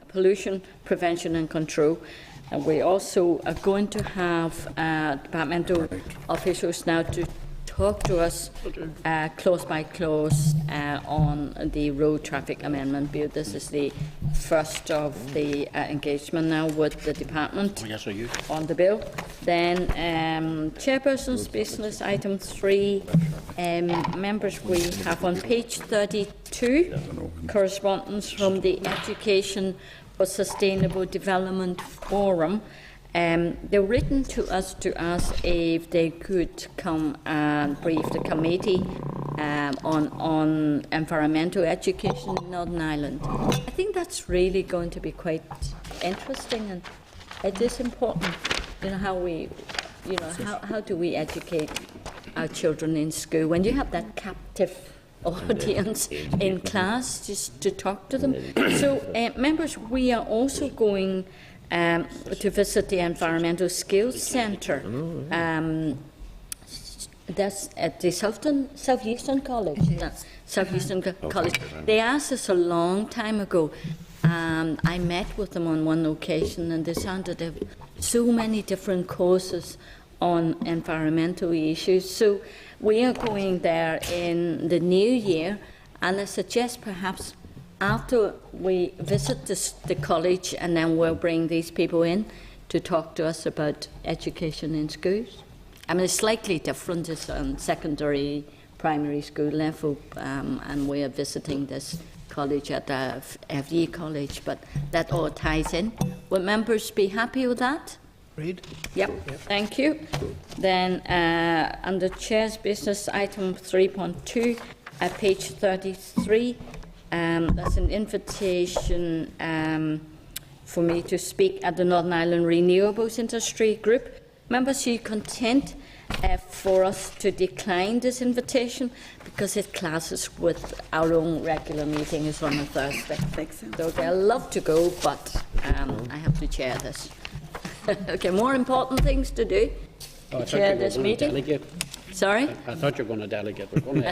pollution prevention and control. And we also are going to have departmental officials now to talk to us clause by clause on the road traffic amendment bill. This is the first of the engagement now with the department on the bill. Then chairperson's business item 3. Members, we have on page 32 correspondence from the Education for Sustainable Development Forum. They're written to us to ask if they could come and brief the committee on environmental education in Northern Ireland. I think that's really going to be quite interesting, and it is important. You know how we, how do we educate our children in school when you have that captive audience in class just to talk to them? So, members, we are also going to visit the Environmental Skills Centre. That's at the Southeastern College. Southeastern College. They asked us a long time ago. I met with them on one occasion, and they sounded have so many different courses on environmental issues. So we are going there in the new year, and I suggest perhaps after we visit the college, and then we'll bring these people in to talk to us about education in schools. I mean, it's slightly different. It's on secondary, primary school level, and we are visiting this college at FE College, but that all ties in. Will members be happy with that? Read. Yep, thank you. Then under Chair's business, item 3.2, at page 33, that's an invitation for me to speak at the Northern Ireland Renewables Industry Group. Members, are you content for us to decline this invitation because it clashes with our own regular meeting is on a Thursday? So I'd love to go, but I have to chair this. Okay, more important things to do. To chair this meeting. Delegate. Sorry? I thought you were going to delegate. We're going to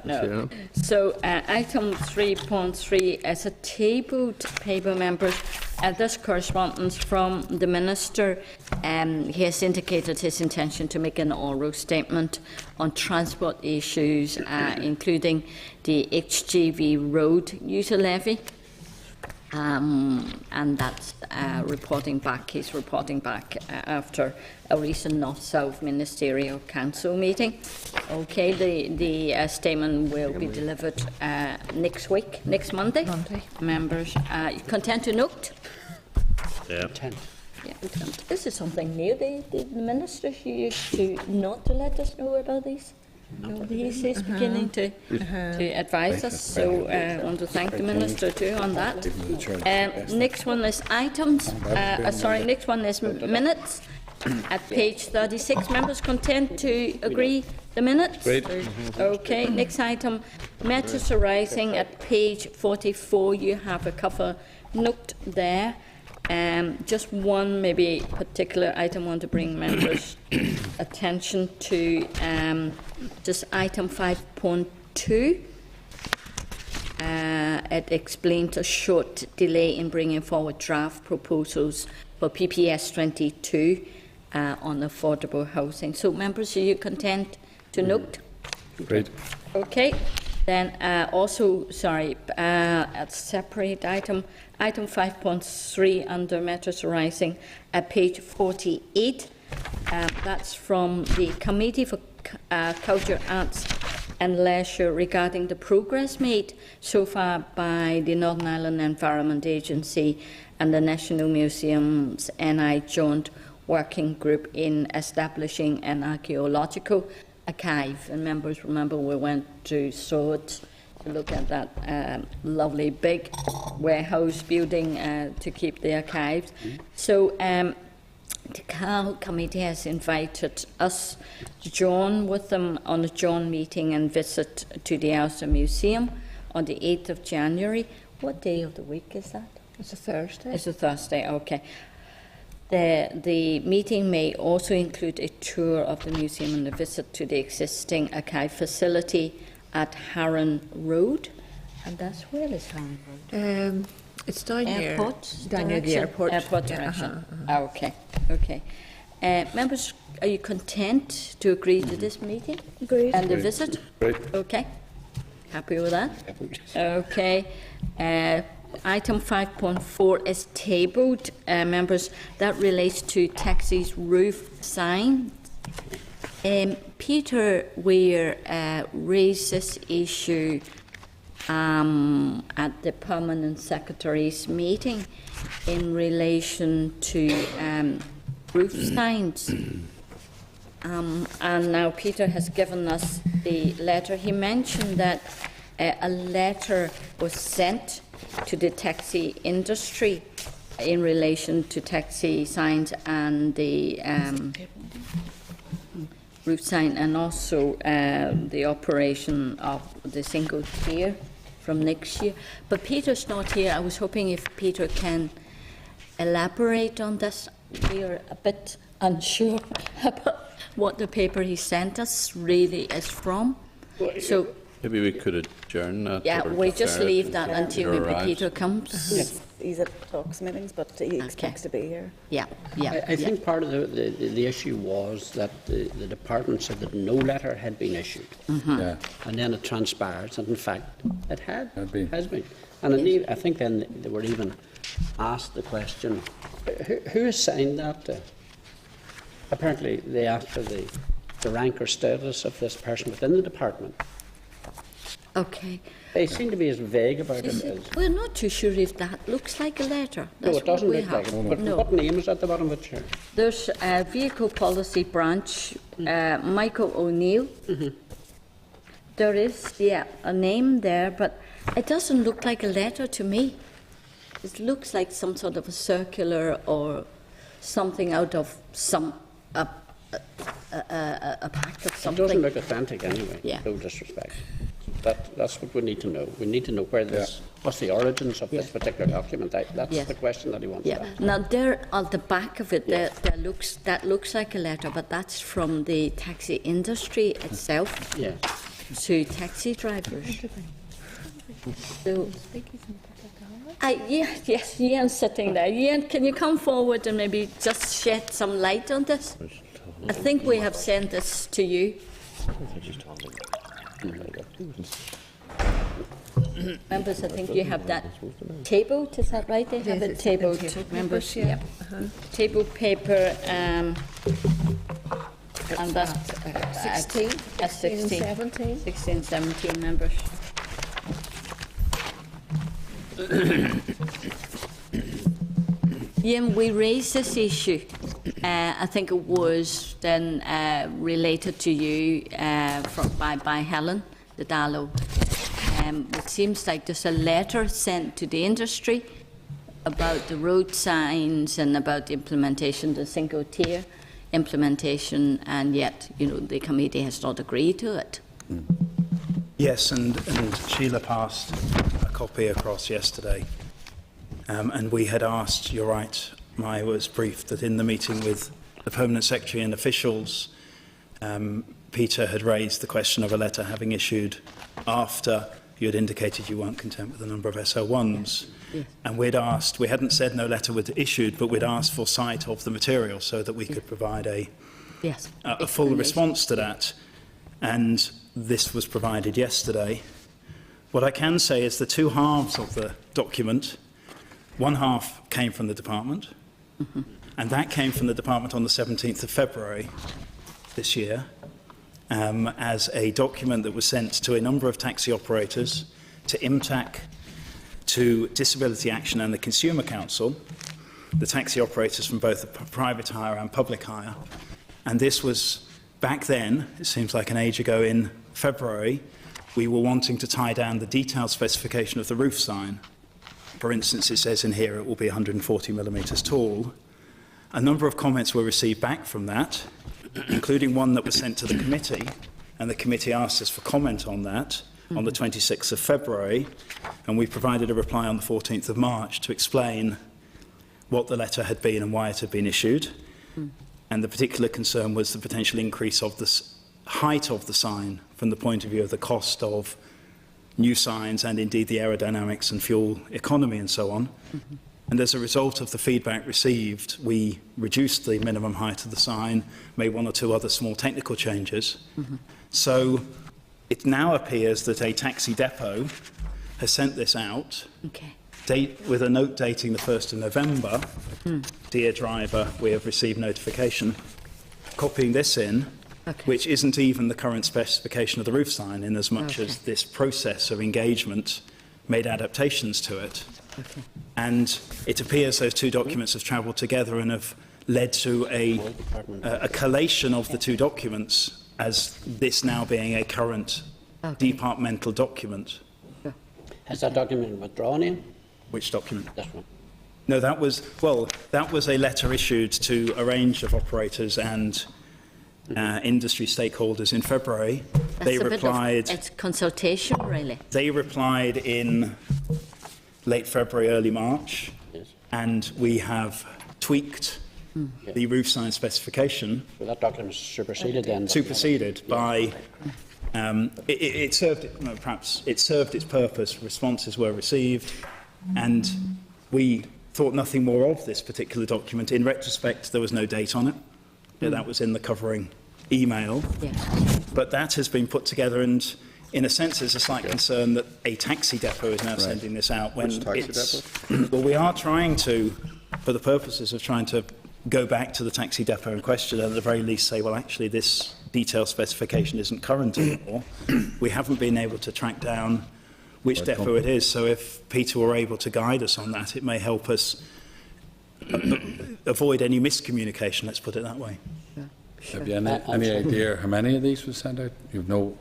No. So item 3.3 as a tabled paper, members. This correspondence from the Minister. He has indicated his intention to make an oral statement on transport issues, including the HGV road user levy. And that's reporting back. He's reporting back after a recent North-South Ministerial Council meeting. Okay, the statement will be delivered next week, next Monday. Members, content to note? Yeah. Yeah, this is something new. The ministers used to not to let us know about these. He's beginning to advise us, so I want to thank the Minister too on that. Next one is items. Next one is minutes. At page 36, members content to agree the minutes? Great. Okay, next item, matters arising at page 44. You have a cover note there. Just one maybe particular item I want to bring members' attention to, just item 5.2. It explains a short delay in bringing forward draft proposals for PPS 22 on affordable housing. So members, are you content to note? Great. Okay. Then a separate item 5.3 under matters arising at page 48. That's from the Committee for Culture, Arts and Leisure regarding the progress made so far by the Northern Ireland Environment Agency and the National Museum's NI Joint Working Group in establishing an archaeological archive. And members remember we went to Swords to look at that lovely big warehouse building to keep the archives. So the CAL committee has invited us to join with them on a joint meeting and visit to the Ulster Museum on the 8th of January. What day of the week is that? It's a Thursday. It's a Thursday, okay. The meeting may also include a tour of the museum and a visit to the existing archive facility at Harran Road. And that's where is Harry Road? It's down Airport near, down near the airport. Airport Yeah, direction. Okay, okay. Members, are you content to agree to this meeting? Agreed. And the visit? Great. Okay. Happy with that? Okay. Item 5.4 is tabled. Members, that relates to taxi's roof sign. Peter Weir raised this issue at the Permanent Secretary's meeting in relation to roof signs. And now Peter has given us the letter. He mentioned that a letter was sent to the taxi industry in relation to taxi signs and the roof sign, and also the operation of the single tier from next year. But Peter's not here. I was hoping if Peter can elaborate on this. We are a bit unsure about what the paper he sent us really is from. So Maybe we could adjourn that. yeah, or we just defer it leave that until maybe arrives. Peter comes. He's at talks meetings, but he expects to be here. Yeah, yeah. I think part of the issue was that the department said that no letter had been issued. Yeah. And then it transpires, and in fact, it has been. been. And indeed, I think then they were even asked the question, who has signed that? Apparently, they asked for the rank or status of this person within the department. Okay. They seem to be as vague about it as... We're not too sure if that looks like a letter. No, That's it doesn't what we look like have. it. But No. what name is at the bottom of it, Chair? There's a vehicle policy branch, Michael O'Neill. There is, yeah, a name there, but it doesn't look like a letter to me. It looks like some sort of a circular or something out of some a pack of It something. doesn't look authentic anyway, Yeah. no disrespect. That's what we need to know. We need to know where this, what's the origins of this particular document. That's Yeah. the question that he wants to Yeah. ask. Now there at the back of it, that looks like a letter, but that's from the taxi industry itself Yeah. to taxi drivers. So, yes, Ian's sitting there. Ian, can you come forward and maybe just shed some light on this? I think we have sent this to you. Members, I think you have that tabled, is that right? They have it tabled, members, yeah. Table paper, and that's 16, 16, 17. 16, 17 members. Ian, we raised this issue. I think it was then related to you by Helen, the Dallow. It seems like there's a letter sent to the industry about the road signs and about the implementation, the single tier implementation, and yet, the committee has not agreed to it. Yes, and Sheila passed a copy across yesterday. And we had asked, you're right, I was briefed that in the meeting with the Permanent Secretary and officials, Peter had raised the question of a letter having issued after you had indicated you weren't content with the number of SO1s. Yes. And we'd asked, we hadn't said no letter was issued, but we'd asked for sight of the material so that we could provide a full response to that. And this was provided yesterday. What I can say is the two halves of the document, one half came from the department, and that came from the department on the 17th of February this year as a document that was sent to a number of taxi operators, to IMTAC, to Disability Action and the Consumer Council, the taxi operators from both the private hire and public hire. And this was back then, it seems like an age ago, in February, we were wanting to tie down the detailed specification of the roof sign. For instance, it says in here it will be 140 millimetres tall. A number of comments were received back from that, including one that was sent to the committee, and the committee asked us for comment on that on the 26th of February, and we provided a reply on the 14th of March to explain what the letter had been and why it had been issued. And the particular concern was the potential increase of the height of the sign from the point of view of the cost of new signs and indeed the aerodynamics and fuel economy and so on. And as a result of the feedback received, we reduced the minimum height of the sign, made 1 or 2 other small technical changes. So it now appears that a taxi depot has sent this out, with a note dating the 1st of November. Dear driver, we have received notification. Copying this in, which isn't even the current specification of the roof sign, in as much as this process of engagement made adaptations to it. And it appears those 2 documents have travelled together and have led to a collation of the 2 documents as this now being a current departmental document. Has that document withdrawn in? Which document? This one. No, that was a letter issued to a range of operators and industry stakeholders in February. They replied. It's consultation, really. They replied in late February, early March, and we have tweaked the roof sign specification. So that document is superseded then? Superseded by. It served its purpose. Responses were received, and we thought nothing more of this particular document. In retrospect, there was no date on it. That was in the covering email. But that has been put together, and in a sense, there's a slight concern that a taxi depot is now sending this out. When well, we are trying to, for the purposes of trying to go back to the taxi depot in question, and at the very least say, well, actually, this detailed specification isn't current anymore. We haven't been able to track down which depot it is. So if Peter were able to guide us on that, it may help us avoid any miscommunication, let's put it that way. Have you any idea how many of these was sent out? You've no.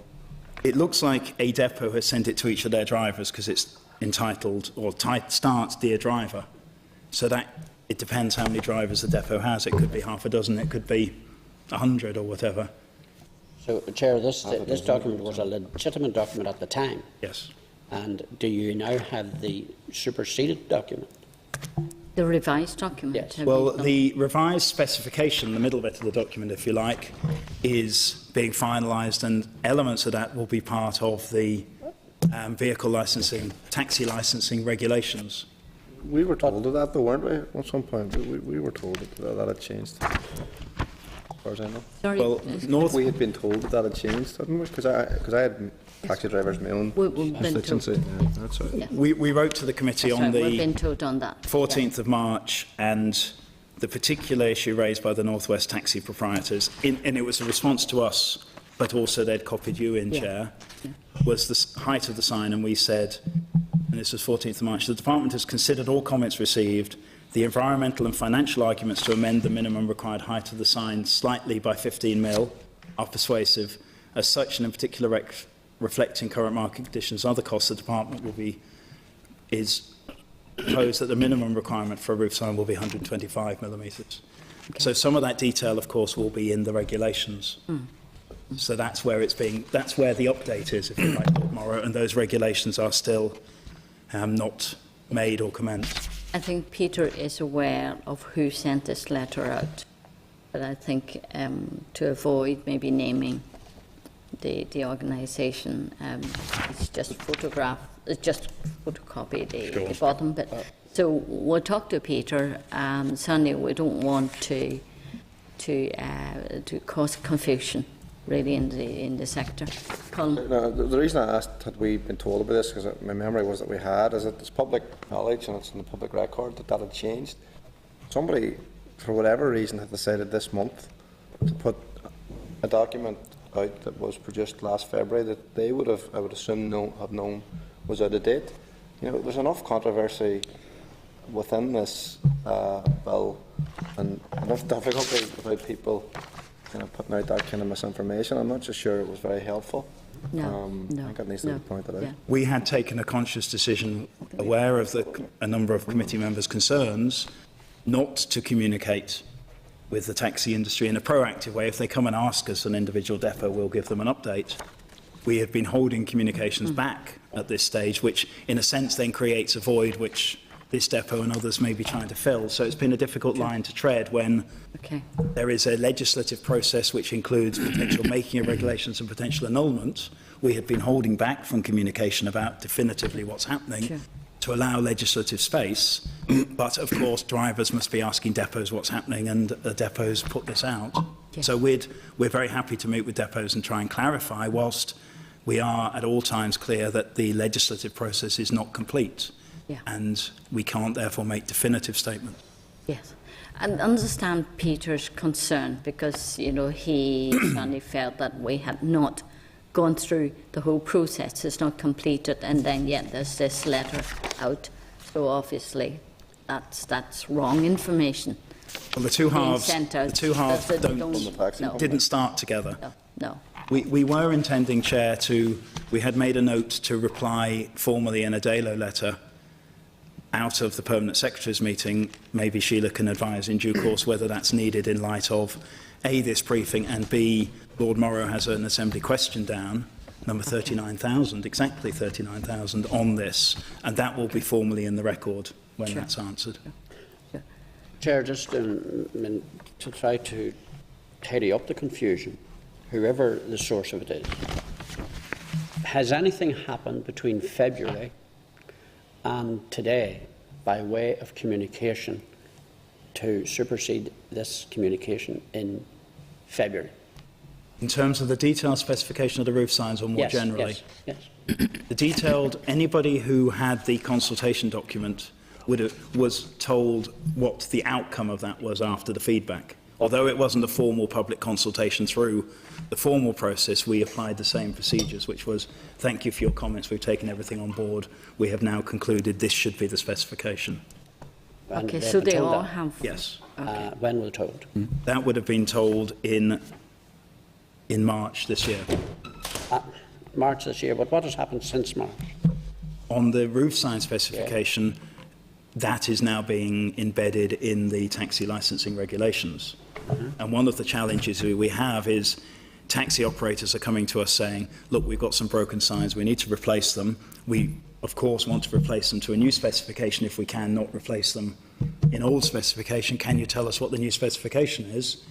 It looks like a depot has sent it to each of their drivers because it's entitled or starts Dear Driver. So that it depends how many drivers the depot has. It could be half a dozen, it could be 100 or whatever. So, Chair, this document was a legitimate document at the time. Yes. And do you now have the superseded document? The revised document? Yes. Well, the revised specification, the middle bit of the document, if you like, is being finalised, and elements of that will be part of the vehicle licensing, taxi licensing regulations. We were told of that, though, weren't we? At some point, we were told that had changed. As far as I know. Sorry. Well, We had been told that had changed, hadn't we? Because I had taxi drivers my own constituency. Yeah, that's right. Yeah. we wrote to the committee That's on right, the we've been told on that. 14th of March, and the particular issue raised by the North West taxi proprietors, and it was a response to us, but also they'd copied you in, Chair, was the height of the sign, and we said, and this was 14th of March, the Department has considered all comments received. The environmental and financial arguments to amend the minimum required height of the sign slightly by 15 mil are persuasive. As such, and in particular reflecting current market conditions and other costs, the Department is proposed that the minimum requirement for a roof sign will be 125 millimetres. So some of that detail, of course, will be in the regulations. So that's where that's where the update is, if you like, Lord Morrow, and those regulations are still not made or commenced. I think Peter is aware of who sent this letter out, but I think to avoid maybe naming the organisation, it's just photocopy the bottom bit. So we'll talk to Peter. Sunday, we don't want to cause confusion really in the sector. Colin? No, the reason I asked had we been told about this, because my memory was that we had, is that it's public knowledge and it's in the public record that had changed. Somebody, for whatever reason, had decided this month to put a document out that was produced last February that I would assume have known was out of date. You know, there's enough controversy within this bill and enough difficulty about people putting out that kind of misinformation. I'm not just sure it was very helpful. No, I think it needs to be pointed out. Yeah. We had taken a conscious decision, aware of a number of committee members' concerns, not to communicate with the taxi industry in a proactive way. If they come and ask us an individual depot, we'll give them an update. We have been holding communications back at this stage, which in a sense then creates a void which this depot and others may be trying to fill. So it's been a difficult line to tread when there is a legislative process which includes potential making of regulations and potential annulment, we had been holding back from communication about definitively what's happening Sure. to allow legislative space. But of course, drivers must be asking depots what's happening, and the depots put this out. Yeah. So we're very happy to meet with depots and try and clarify, whilst we are at all times clear that the legislative process is not complete. Yeah. And we can't therefore make definitive statements. Yes. And understand Peter's concern because, you know, he certainly felt that we had not gone through the whole process. It's not completed, and then yet there's this letter out. So obviously that's wrong information. Well, the two being halves, sent out. the two halves That don't, didn't start together. No. We were intending, Chair, we had made a note to reply formally in a DALO letter out of the Permanent Secretary's meeting. Maybe Sheila can advise in due course whether that's needed in light of, A, this briefing, and B, Lord Morrow has an Assembly question down, number 39,000, exactly 39,000, on this, and that will be formally in the record when Sure. that's answered. Chair, just to try to tidy up the confusion, whoever the source of it is, has anything happened between February and today by way of communication to supersede this communication in February? In terms of the detailed specification of the roof signs, or more generally? Yes. The detailed, anybody who had the consultation document was told what the outcome of that was after the feedback. Although it wasn't a formal public consultation through the formal process, we applied the same procedures, which was, thank you for your comments, we've taken everything on board, we have now concluded this should be the specification. And Okay, they've so been they told all that. have. Yes. When were they told? That would have been told in March this year. March this year, but what has happened since March? On the roof sign specification, that is now being embedded in the taxi licensing regulations. And one of the challenges we have is taxi operators are coming to us saying, look, we've got some broken signs, we need to replace them. We, of course, want to replace them to a new specification if we can, not replace them in old specification. Can you tell us what the new specification is?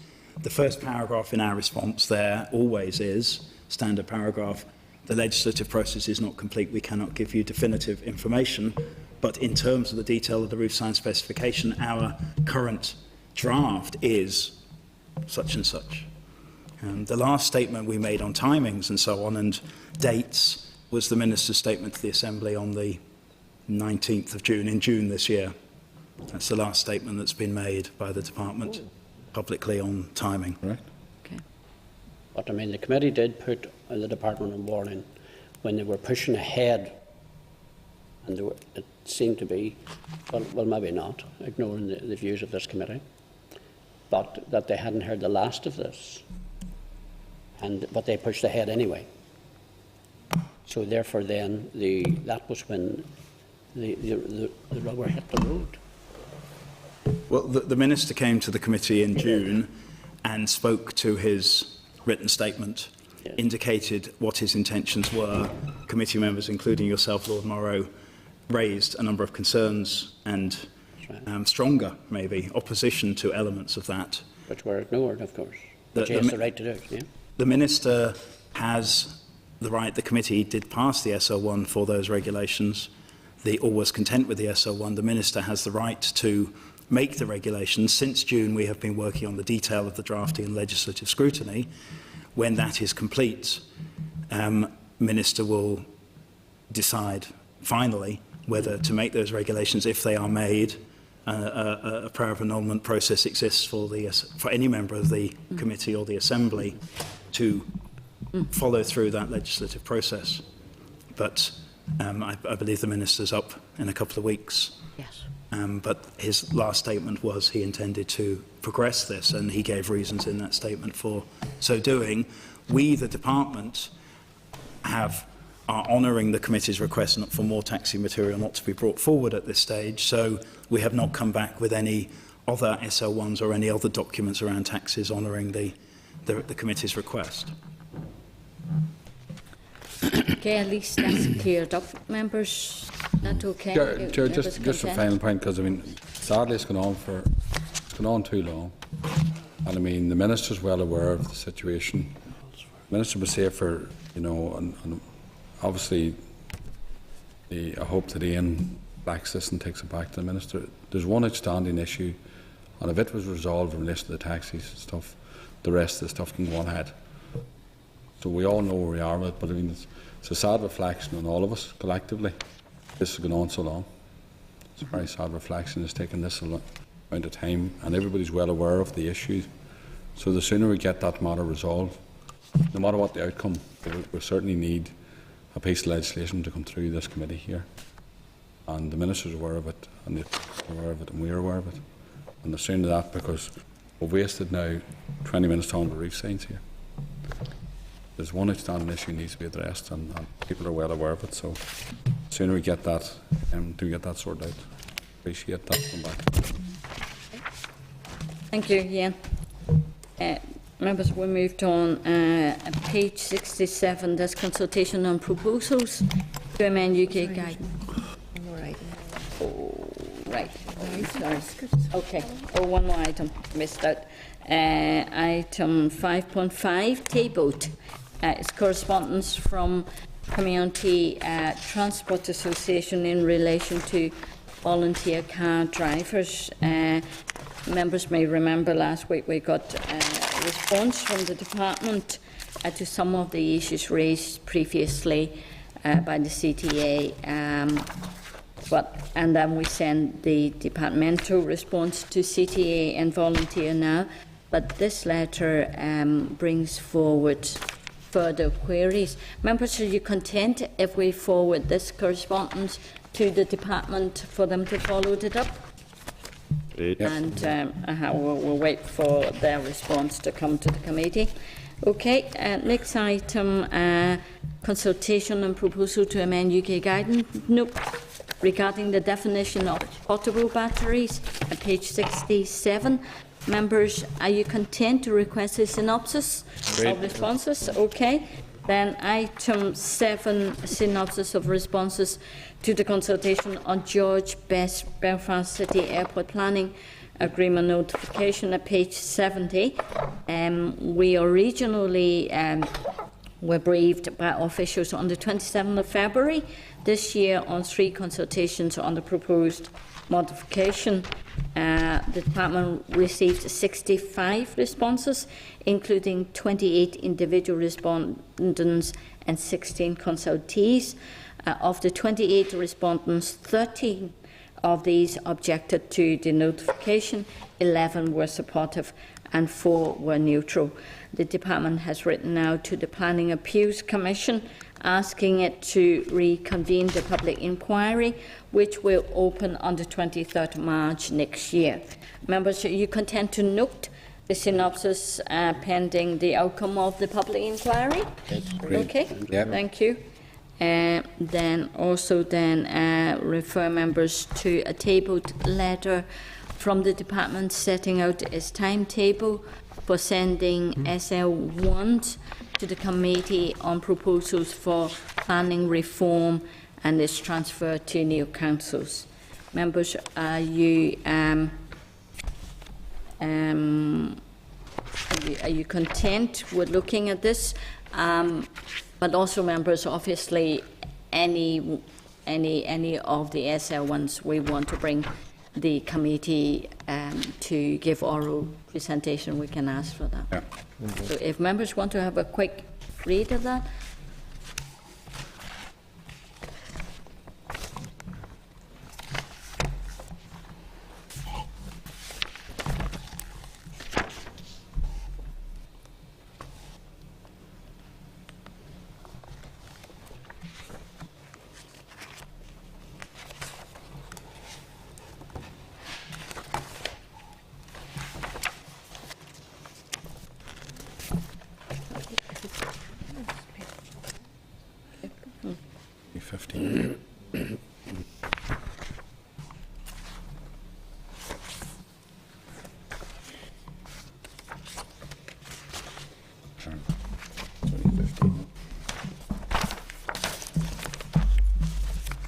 The first paragraph in our response there always is, standard paragraph, the legislative process is not complete, we cannot give you definitive information, but in terms of the detail of the roof sign specification, our current draft is such and such. The last statement we made on timings and so on and dates was the Minister's statement to the Assembly on the 19th of June, in June this year. That's the last statement that's been made by the Department publicly on timing. Right. Okay. But I mean, the committee did put the Department on warning when they were pushing ahead, and it seemed to be, well maybe not, ignoring the views of this committee, but that they hadn't heard the last of this, but they pushed ahead anyway. So therefore then, that was when the rubber hit the road. Well, the Minister came to the committee in June and spoke to his written statement, Yes. indicated what his intentions were. Committee members, including yourself, Lord Morrow, raised a number of concerns and stronger, maybe, opposition to elements of that. Which were ignored, of course. But he has the right to do it, yeah? The Minister has the right, the committee did pass the SO1 for those regulations, or was content with the SO1. The Minister has the right to make the regulations. Since June, we have been working on the detail of the drafting and legislative scrutiny. When that is complete, Minister will decide finally whether to make those regulations. If they are made, a prayer of annulment process exists for any member of the committee or the Assembly to follow through that legislative process. But I believe the Minister's up in a couple of weeks. Yes. But his last statement was he intended to progress this, and he gave reasons in that statement for so doing. We, the Department, are honouring the committee's request for more taxi material not to be brought forward at this stage, so we have not come back with any other SO1s or any other documents around taxis honouring the committee's request. Okay, at least that's cleared up, members. That okay? Chair, just a final point, because I mean, sadly, it's gone on too long, and I mean, the Minister's well aware of the situation. Minister was here for, and obviously, I hope that Ian backs this and takes it back to the Minister. There's one outstanding issue, and if it was resolved in relation to the taxis and stuff, the rest of the stuff can go on ahead. So we all know where we are with it, but I mean, it's a sad reflection on all of us collectively. This has gone on so long. It's a very sad reflection. It's taken this amount of time, and everybody's well aware of the issues. So the sooner we get that matter resolved, no matter what the outcome, we certainly need a piece of legislation to come through this committee here. And the Minister's aware of it, and they're aware of it, and we're aware of it. And the sooner that, because we've wasted now 20 minutes talking about reef signs here. There's one outstanding issue needs to be addressed, and people are well aware of it. So the sooner we get that, do get that sorted out. Appreciate that. Come back. Thank you, Ian. Members, we moved on. Page 67, there's consultation on proposals to amend UK guidance. All right. Right. Sorry. Okay. Oh, one more item missed out. Item 5.5, tabled. It's correspondence from Community Transport Association in relation to volunteer car drivers. Members may remember last week we got a response from the department to some of the issues raised previously by the CTA, and then we sent the departmental response to CTA and Volunteer Now. But this letter brings forward further queries. Members, are you content if we forward this correspondence to the department for them to follow it up? Yes. And we'll wait for their response to come to the committee. Okay, next item, consultation and proposal to amend UK guidance. Nope. Regarding the definition of portable batteries, at page 67. Members, are you content to request a synopsis of responses? Okay. Then item 7, synopsis of responses to the consultation on George Best Belfast City Airport Planning Agreement notification at page 70. We originally were briefed by officials on the 27th of February this year on 3 consultations on the proposed modification. The department received 65 responses, including 28 individual respondents and 16 consultees. Of the 28 respondents, 13 of these objected to the notification, 11 were supportive and 4 were neutral. The department has written out to the Planning Appeals Commission asking it to reconvene the public inquiry, which will open on the 23rd of March next year. Members, are you content to note the synopsis pending the outcome of the public inquiry? Okay, Yeah. thank you. Then refer members to a tabled letter from the department setting out its timetable for sending SL1s to the Committee on Proposals for Planning Reform and its transfer to new councils. Members, are you content with looking at this? But also, members, obviously, any of the SL1s we want to bring the committee to give oral presentation, we can ask for that. Yeah. So if members want to have a quick read of that.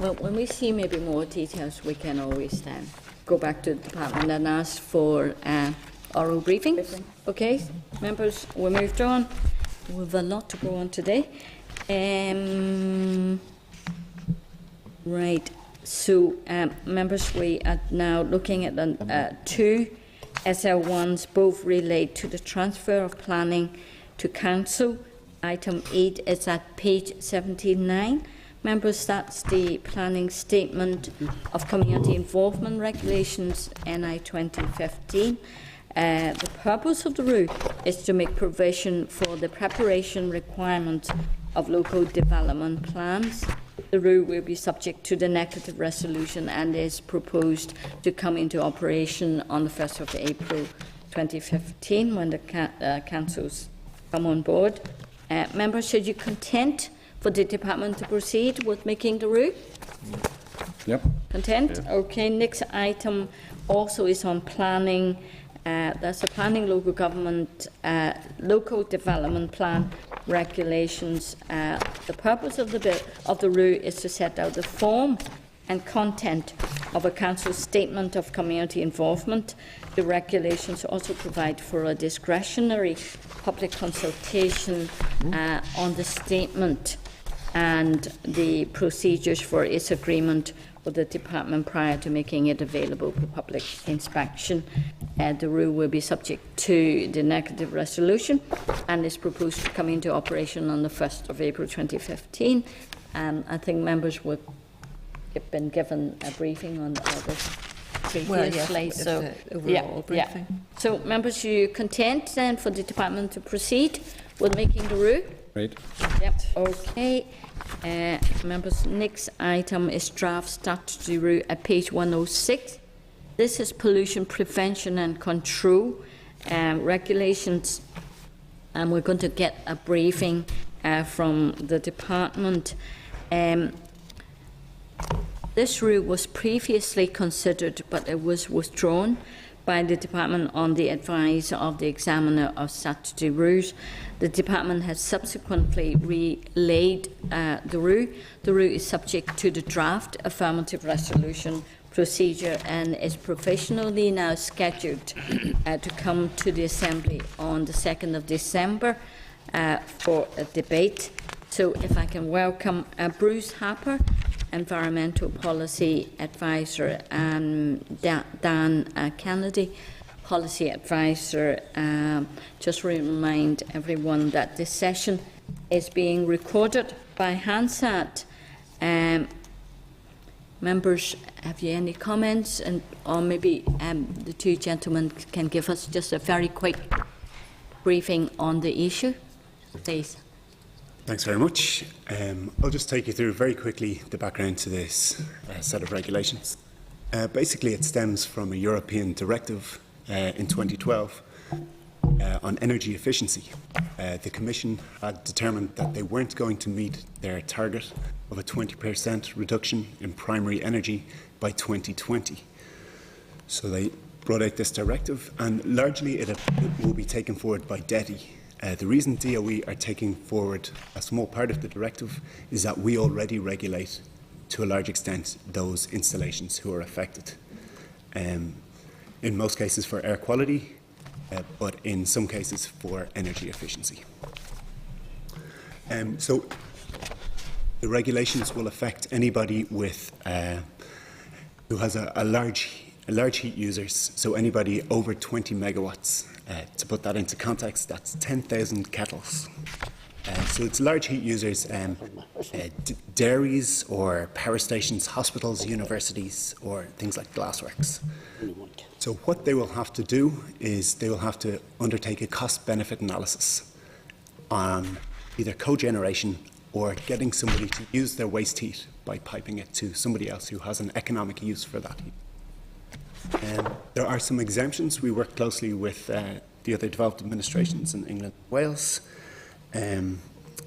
Well, when we see maybe more details, we can always then go back to the department and ask for oral briefings. Okay, members, we moved on. We've a lot to go on today. Right, so members, we are now looking at two SL1s, both relate to the transfer of planning to council. Item 8 is at page 79. Members, that's the planning statement of community involvement regulations NI 2015. The purpose of the ROO is to make provision for the preparation requirements of local development plans. The ROO will be subject to the negative resolution and is proposed to come into operation on the 1st of April 2015 when the councils come on board. Members, should you content for the department to proceed with making the ROO? Yep. Content? Yeah. Okay, next item also is on planning. That's a planning local government, local development plan regulations. The purpose of the ROO is to set out the form and content of a council statement of community involvement. The regulations also provide for a discretionary public consultation on the statement and the procedures for its agreement with the department prior to making it available for public inspection. The ROO will be subject to the negative resolution and is proposed to come into operation on the 1st of April 2015. I think members have been given a briefing on all this previously. So overall briefing. Yeah. So members, you content then for the department to proceed with making the ROO? Right. Yep. Okay. Members, next item is draft statutory ROO at page 106. This is pollution prevention and control regulations, and we're going to get a briefing from the department. This ROO was previously considered, but it was withdrawn by the department on the advice of the examiner of statutory ROOs. The department has subsequently relayed the ROO. The ROO is subject to the draft affirmative resolution procedure and is provisionally now scheduled to come to the Assembly on the 2nd of December for a debate. So if I can welcome Bruce Harper, Environmental Policy Advisor, and Dan Kennedy, Policy Advisor. Just remind everyone that this session is being recorded by Hansard. Members, have you any comments? Or maybe the two gentlemen can give us just a very quick briefing on the issue, please. Thanks very much. I'll just take you through very quickly the background to this set of regulations. Basically, it stems from a European directive in 2012 on energy efficiency. The Commission had determined that they weren't going to meet their target of a 20% reduction in primary energy by 2020. So they brought out this directive, and largely it will be taken forward by DETI. The reason DOE are taking forward a small part of the directive is that we already regulate, to a large extent, those installations who are affected. In most cases for air quality, but in some cases for energy efficiency. So the regulations will affect anybody with who has a large heat users, so anybody over 20 megawatts. To put that into context, that's 10,000 kettles. So it's large heat users, dairies or power stations, hospitals, universities, or things like glassworks. So what they will have to do is they will have to undertake a cost-benefit analysis on either cogeneration or getting somebody to use their waste heat by piping it to somebody else who has an economic use for that heat. There are some exemptions. We work closely with the other developed administrations in England and Wales.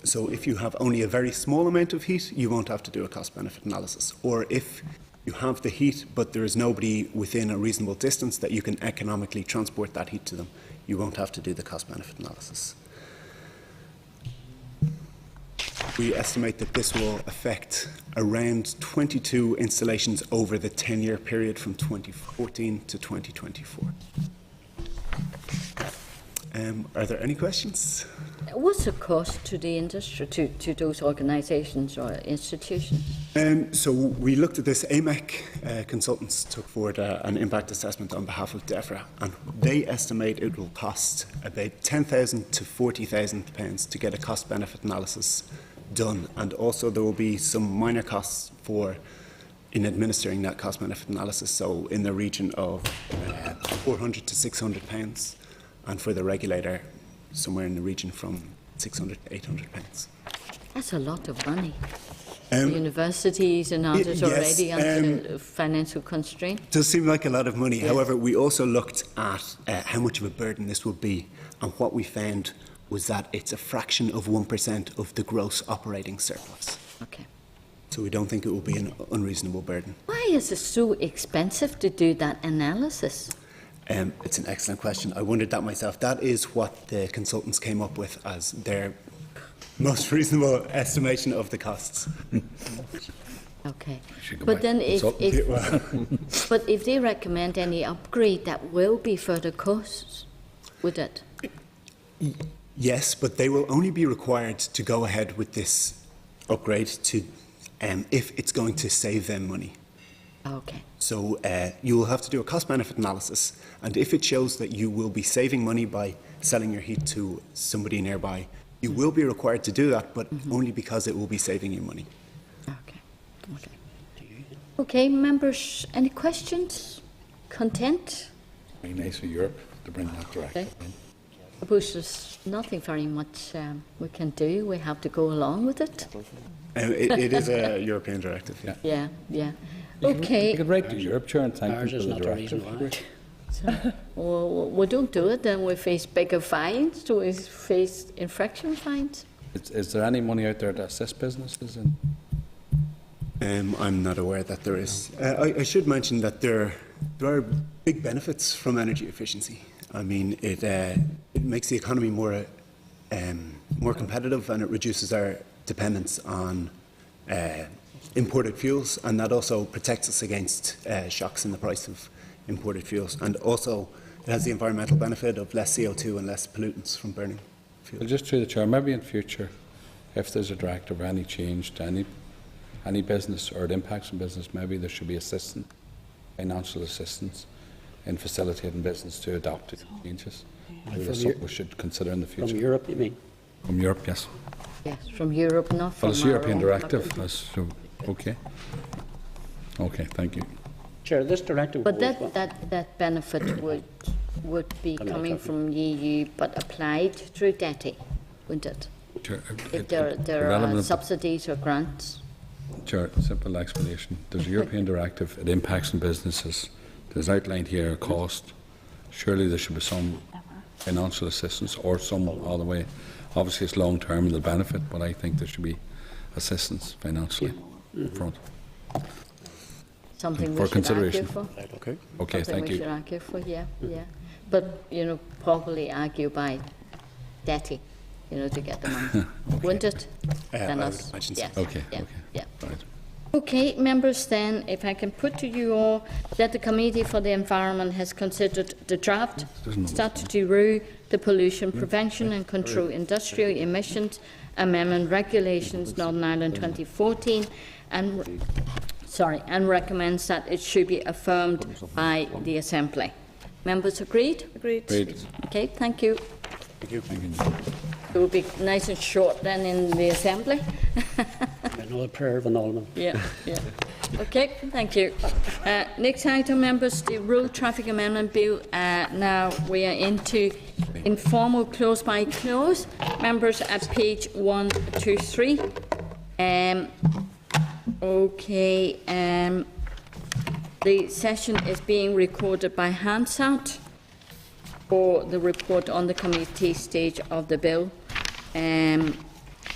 So if you have only a very small amount of heat, you won't have to do a cost-benefit analysis. Or if you have the heat, but there is nobody within a reasonable distance that you can economically transport that heat to them, you won't have to do the cost-benefit analysis. We estimate that this will affect around 22 installations over the 10-year period from 2014 to 2024. Are there any questions? What's the cost to the industry, to those organisations or institutions? So we looked at this. AMEC consultants took forward an impact assessment on behalf of DEFRA, and they estimate it will cost about £10,000 to £40,000 to get a cost-benefit analysis done, and also there will be some minor costs in administering that cost-benefit analysis, so in the region of £400 to £600, and for the regulator, somewhere in the region from £600 to £800. That's a lot of money. Universities and others already under financial constraint. It does seem like a lot of money. Yeah. However, we also looked at how much of a burden this would be, and what we found was that it's a fraction of 1% of the gross operating surplus. Okay. So we don't think it will be an unreasonable burden. Why is it so expensive to do that analysis? It's an excellent question. I wondered that myself. That is what the consultants came up with as their most reasonable estimation of the costs. Okay. But then but if they recommend any upgrade, that will be further costs, would it? Yes, but they will only be required to go ahead with this upgrade if it's going to save them money. Okay. So you will have to do a cost-benefit analysis, and if it shows that you will be saving money by selling your heat to somebody nearby, you will be required to do that, but only because it will be saving you money. Okay. Okay. Okay, members, any questions? Content? Very nice of Europe to bring that directive in. I suppose there's nothing very much we can do. We have to go along with it. It is a European directive, yeah. Yeah, yeah. Okay. You could write to Europe, Chair, and thank them Ours for is the not the reason directive. why. Well, we don't do it, then we face bigger fines. Do we face infraction fines? Is there any money out there to assist businesses? I'm not aware that there is. I should mention that there are big benefits from energy efficiency. I mean, it makes the economy more competitive, and it reduces our dependence on imported fuels, and that also protects us against shocks in the price of imported fuels. And also, it has the environmental benefit of less CO2 and less pollutants from burning fuel. Well, just through the Chair, maybe in future, if there's a directive or any change to any business or it impacts on business, maybe there should be assistance, financial assistance in facilitating business to adopt to changes. Maybe that's something we should consider in the future. From Europe, you mean? From Europe, yes. Yes, from Europe, not from Well, it's a our European own. directive. So, okay. Okay, thank you. Chair, this directive But goes that benefit would be coming from the EU, but applied through DETI, wouldn't it? Chair, If there are subsidies or grants. Chair, simple explanation. There's a European directive. It impacts on businesses. There's outlined here a cost. Surely there should be some financial assistance or some all the way. Obviously, it's long term and the benefit, but I think there should be assistance financially front. Something For we should consideration. argue for. Okay. Okay, Something thank we you. should argue for, yeah, yeah. But, probably argue by DETI, to get the money. Wouldn't it? Than I us? would imagine so. Yes, Okay, yeah, okay. yeah. Right. Okay, members, then, if I can put to you all that the Committee for the Environment has considered the draft statutory rule, the Pollution Prevention and Control Industrial Emissions Amendment Regulations Northern Ireland 2014 and recommends that it should be affirmed by the Assembly. Members agreed? Agreed. Great. Okay, thank you. Thank you. It will be nice and short then in the Assembly. another prayer of annulment. Yeah, yeah. Okay, thank you. Next item, members, the Road Traffic Amendment Bill. Now we are into informal close by close. Members at page 123. The session is being recorded by Hansard for the report on the committee stage of the bill.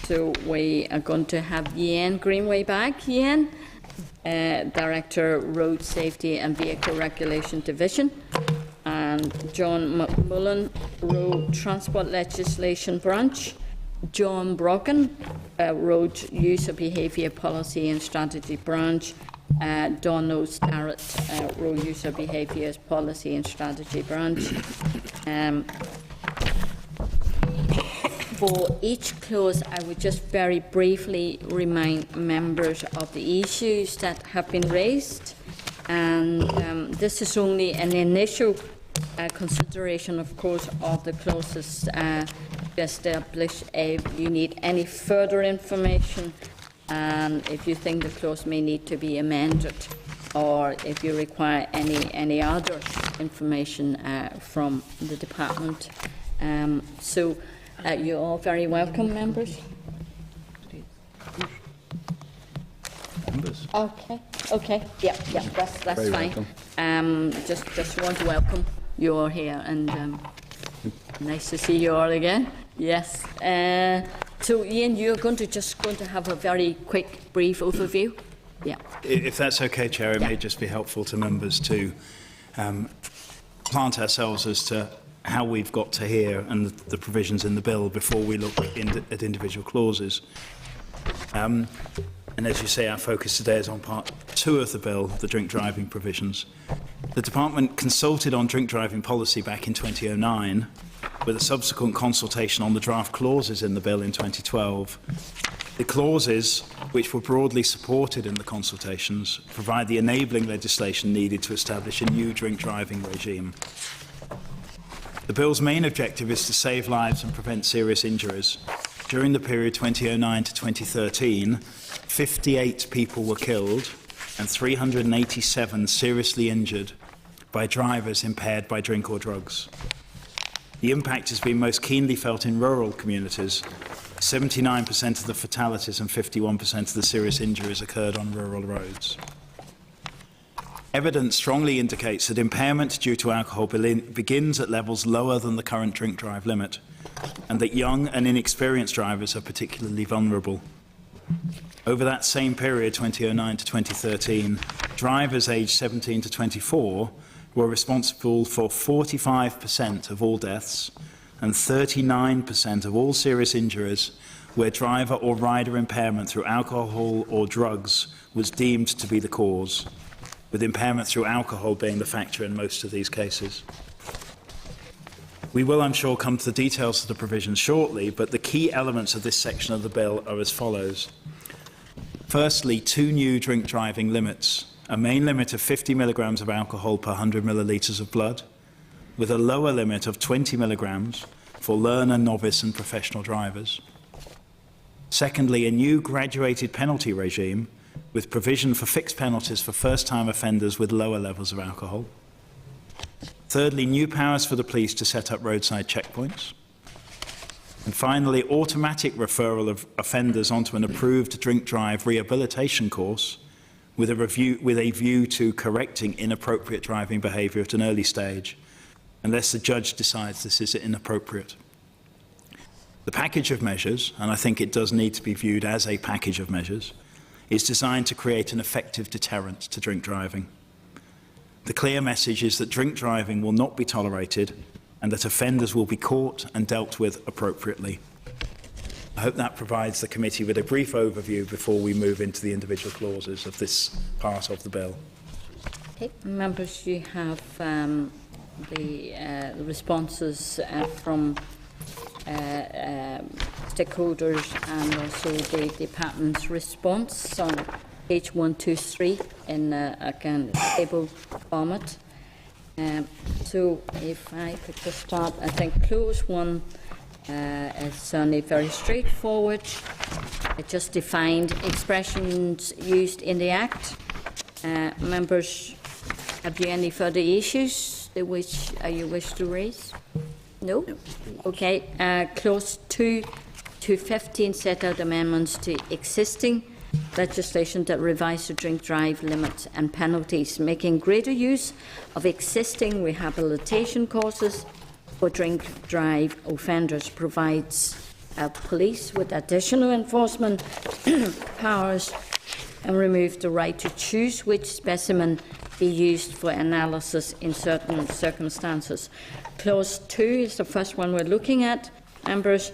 So we are going to have Ian Greenway back. Ian, Director, Road Safety and Vehicle Regulation Division, and John McMullen, Road Transport Legislation Branch, John Brogan, Road User Behaviour Policy and Strategy Branch, Donald Starrett, Road User Behaviour Policy and Strategy Branch. For each clause, I would just very briefly remind members of the issues that have been raised. And this is only an initial consideration, of course, of the clauses to establish if you need any further information, and if you think the clause may need to be amended, or if you require any other information from the department. You're all very welcome, members. Okay, yeah, that's fine. Just want to welcome you all here, and nice to see you all again. Yes. So, Ian, you're going to have a very quick, brief overview. Yeah. If that's okay, Chair, it may just be helpful to members to plant ourselves as to how we've got to here and the provisions in the bill before we look at individual clauses. And as you say, our focus today is on part 2 of the bill, the drink driving provisions. The Department consulted on drink driving policy back in 2009, with a subsequent consultation on the draft clauses in the bill in 2012. The clauses, which were broadly supported in the consultations, provide the enabling legislation needed to establish a new drink driving regime. The bill's main objective is to save lives and prevent serious injuries. During the period 2009 to 2013, 58 people were killed and 387 seriously injured by drivers impaired by drink or drugs. The impact has been most keenly felt in rural communities. 79% of the fatalities and 51% of the serious injuries occurred on rural roads. Evidence strongly indicates that impairment due to alcohol begins at levels lower than the current drink drive limit, and that young and inexperienced drivers are particularly vulnerable. Over that same period, 2009 to 2013, drivers aged 17 to 24 were responsible for 45% of all deaths and 39% of all serious injuries where driver or rider impairment through alcohol or drugs was deemed to be the cause, with impairment through alcohol being the factor in most of these cases. We will, I'm sure, come to the details of the provisions shortly, but the key elements of this section of the bill are as follows. Firstly, 2 new drink driving limits, a main limit of 50 milligrams of alcohol per 100 millilitres of blood, with a lower limit of 20 milligrams for learner, novice and professional drivers. Secondly, a new graduated penalty regime with provision for fixed penalties for first-time offenders with lower levels of alcohol. Thirdly, new powers for the police to set up roadside checkpoints. And finally, automatic referral of offenders onto an approved drink drive rehabilitation course with a view to correcting inappropriate driving behaviour at an early stage, unless the judge decides this is inappropriate. The package of measures, and I think it does need to be viewed as a package of measures, is designed to create an effective deterrent to drink driving. The clear message is that drink driving will not be tolerated and that offenders will be caught and dealt with appropriately. I hope that provides the committee with a brief overview before we move into the individual clauses of this part of the bill. Okay, members, you have the responses from stakeholders and also the department's response on page 123 in a table format. So if I could just start, I think clause 1 is certainly very straightforward. It just defined expressions used in the Act. Members, have you any further issues which you wish to raise? No? Okay. Clause 2 to 15 set out amendments to existing legislation that revise the drink drive limits and penalties, making greater use of existing rehabilitation courses for drink drive offenders, provides police with additional enforcement powers, and remove the right to choose which specimen be used for analysis in certain circumstances. Clause 2 is the first one we're looking at, members.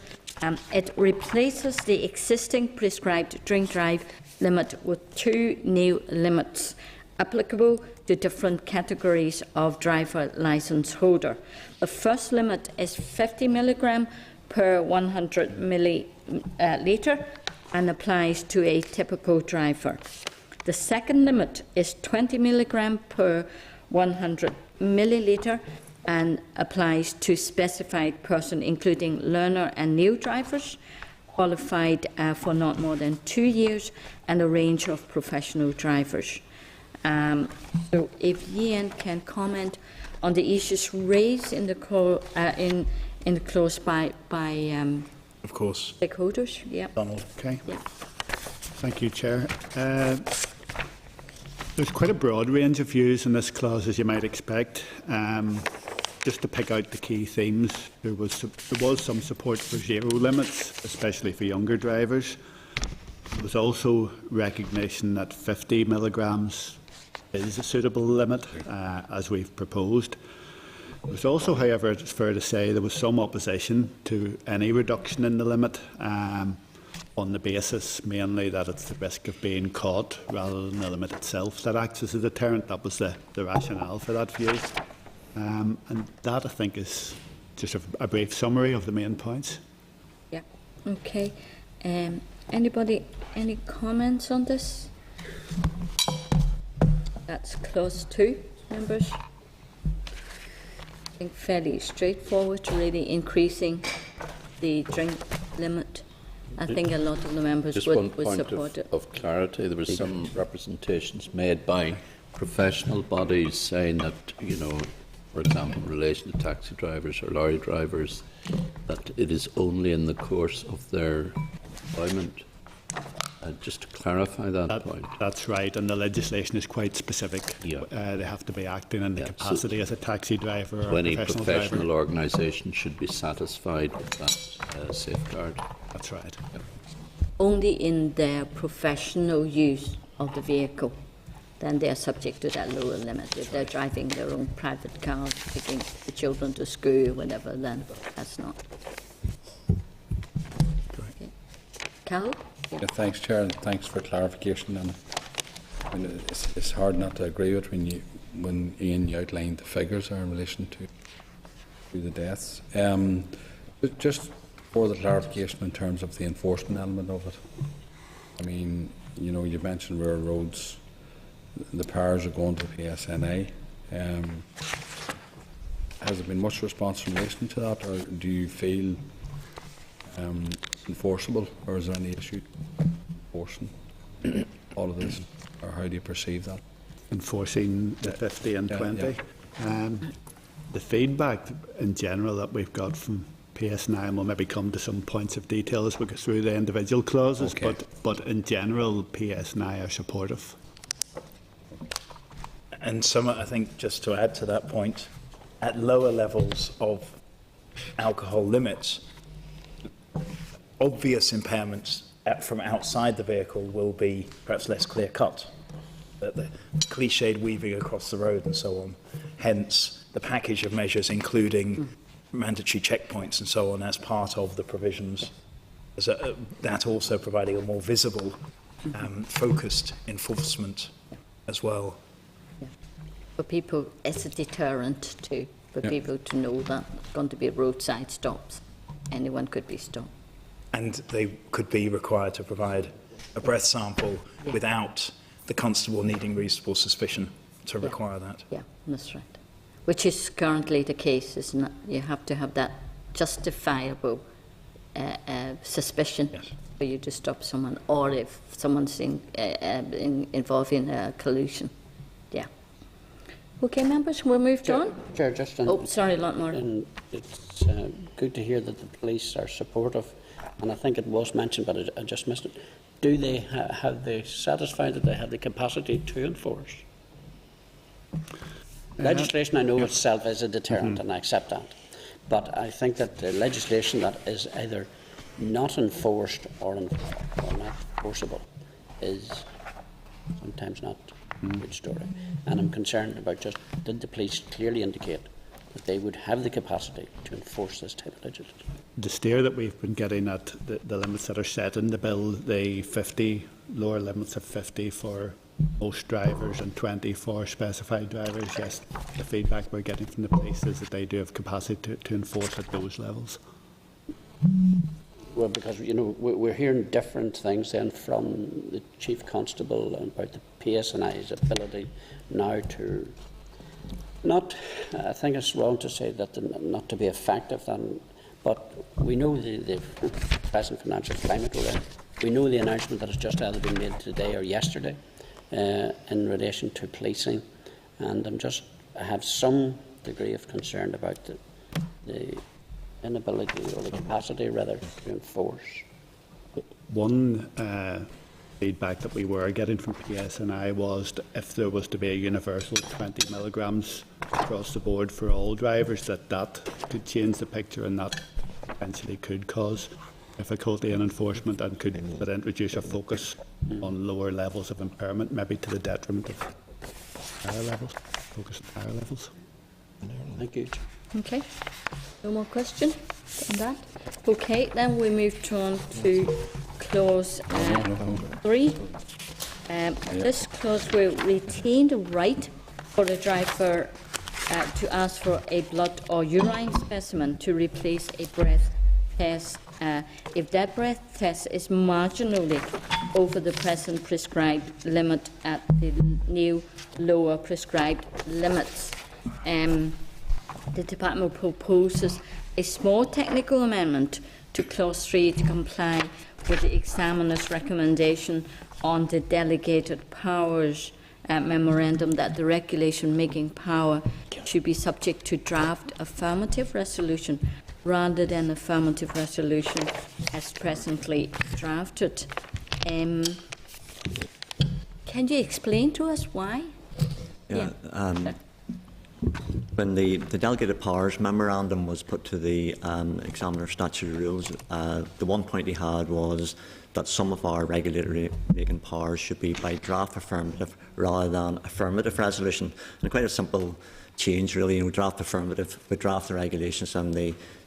It replaces the existing prescribed drink drive limit with 2 new limits applicable to different categories of driver licence holder. The first limit is 50 milligram per 100 millilitre and applies to a typical driver. The second limit is 20 milligram per 100 millilitre and applies to specified person, including learner and new drivers, qualified for not more than 2 years, and a range of professional drivers. So if Ian can comment on the issues raised in the clause by Of course. stakeholders. Yeah. Donald. Okay. Yeah. Thank you, Chair. There's quite a broad range of views in this clause, as you might expect. Just to pick out the key themes, there was some support for zero limits, especially for younger drivers. There was also recognition that 50 milligrams is a suitable limit, as we've proposed. There was also, however, it's fair to say, there was some opposition to any reduction in the limit, on the basis mainly that it's the risk of being caught rather than the limit itself that acts as a deterrent. That was the rationale for that view. And that, I think, is just a brief summary of the main points. Yeah. Okay. Anybody, any comments on this? That's clause 2, members. I think fairly straightforward, really increasing the drink limit. I think a lot of the members just would one point support it. of clarity. There was some representations made by professional bodies saying that, you know, for example, in relation to taxi drivers or lorry drivers, that it is only in the course of their employment. Just to clarify that point. That's right, and the legislation is quite specific. Yeah. They have to be acting in the capacity as a taxi driver or any a professional professional driver. organisation should be satisfied with that safeguard. That's right. Yep. Only in their professional use of the vehicle, then they are subject to that lower limit. If they're driving their own private car, taking the children to school or whatever, then that's not. Okay. Carol? Yeah, thanks, Chair, and thanks for clarification. And I mean, it's hard not to agree with when Ian you outlined the figures in relation to the deaths. But just for the clarification in terms of the enforcement element of it, I mean, you know, you mentioned rural roads, the powers are going to PSNA. Has there been much response in relation to that, or do you feel enforceable, or is there any issue enforcing all of this, or how do you perceive that? Enforcing the 50 and 20. The feedback in general that we've got from PS9 will maybe come to some points of detail as we go through the individual clauses, Okay. but in general, PS9 are supportive. And some, I think, just to add to that point, at lower levels of alcohol limits, obvious impairments from outside the vehicle will be perhaps less clear-cut. The cliched weaving across the road and so on. Hence, the package of measures, including mandatory checkpoints and so on, as part of the provisions, that also providing a more visible, focused enforcement as well. Yeah. For people, it's a deterrent too, for people to know that it's going to be roadside stops. Anyone could be stopped. And they could be required to provide a breath sample without the constable needing reasonable suspicion to require that. Yeah, that's right. Which is currently the case, isn't it? You have to have that justifiable suspicion for you to stop someone, or if someone's involved in a collusion. Yeah. Okay, members, we'll move on. Chair, just Oh, sorry, a lot more. and it's good to hear that the police are supportive, and I think it was mentioned, but I just missed it. Do they have they satisfied that they have the capacity to enforce? Legislation, I know itself is a deterrent, and I accept that. But I think that the legislation that is either not enforced or not enforceable is sometimes not a good story. And I'm concerned about just, did the police clearly indicate that they would have the capacity to enforce this type of legislation? The steer that we've been getting at the limits that are set in the bill, the 50, lower limits of 50 for most drivers and 20 for specified drivers, yes, the feedback we're getting from the police is that they do have capacity to enforce at those levels. Well, because we're hearing different things then from the Chief Constable about the PSNI's ability now to not. I think it's wrong to say that not to be effective, but we know the present financial climate we're in. We know the announcement that has just either been made today or yesterday in relation to policing, and I have some degree of concern about the inability or the capacity, rather, to enforce. One feedback that we were getting from PSNI was that if there was to be a universal 20 milligrams across the board for all drivers, that could change the picture, and that potentially could cause difficulty in enforcement and could introduce a focus on lower levels of impairment, maybe to the detriment of higher levels, focus on higher levels. Thank you. Okay. No more questions on that? Okay, then we move on to clause 3. This clause will retain the right for the driver to ask for a blood or urine specimen to replace a breath test if that breath test is marginally over the present prescribed limit at the new lower prescribed limits. The Department proposes a small technical amendment to Clause 3 to comply with the examiner's recommendation on the delegated powers memorandum that the regulation-making power should be subject to draft affirmative resolution rather than affirmative resolution as presently drafted. Can you explain to us why? When the delegated powers memorandum was put to the examiner statutory rules, the one point he had was that some of our regulatory making powers should be by draft affirmative rather than affirmative resolution. And quite a simple change, really. Draft affirmative, we draft the regulations and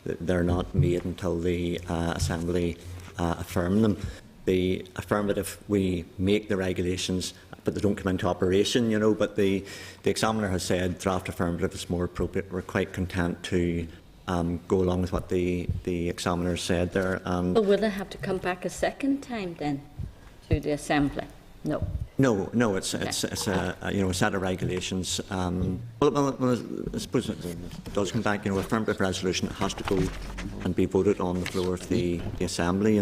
they're not made until the Assembly affirm them. The affirmative, we make the regulations, but they don't come into operation, but the examiner has said draft affirmative is more appropriate. We're quite content to go along with what the examiner said there. Well, will they have to come back a second time then to the Assembly? No. No, it's a set of regulations. Well, I suppose it does come back. Affirmative resolution has to go and be voted on the floor of the Assembly.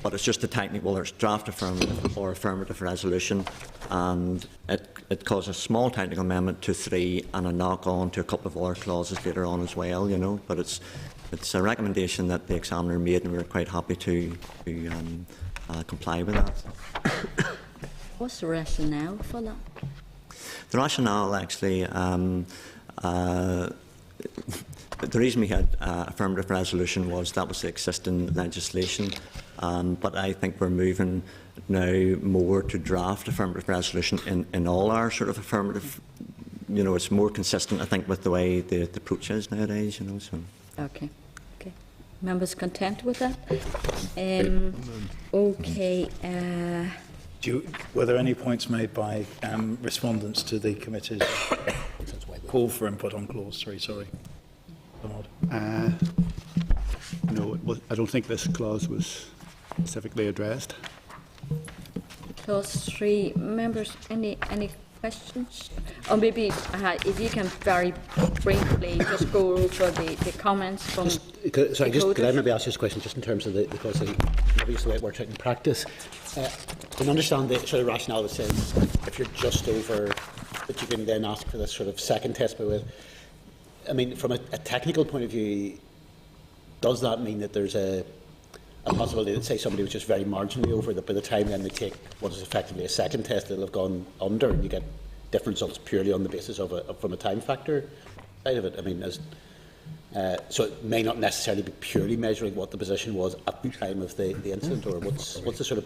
But it's just a technical, whether it's draft affirmative or affirmative resolution, and it causes a small technical amendment to 3 and a knock-on to a couple of other clauses later on as well. But it's a recommendation that the examiner made, and we're quite happy to comply with that. What's the rationale for that? The rationale, actually, the reason we had affirmative resolution was that was the existing legislation, but I think we're moving now more to draft affirmative resolution in all our sort of affirmative. It's more consistent, I think, with the way the approach is nowadays. So. Okay. Members content with that? Okay. Were there any points made by respondents to the committee's call for input on clause 3? Sorry. No, I don't think this clause was specifically addressed. Clause 3, members, any questions? Or maybe if you can very briefly just go over the comments from could I maybe ask this question just in terms of because maybe it's the way it works out in practice. I can understand the sort of rationale that says if you're just over, that you can then ask for this sort of second test. But I mean, from a technical point of view, does that mean that there's a possibility that, say, somebody was just very marginally over, that by the time then they take what is effectively a second test, they'll have gone under, and you get different results purely on the basis of from a time factor side of it? I mean, so it may not necessarily be purely measuring what the position was at the time of the incident, or what's the sort of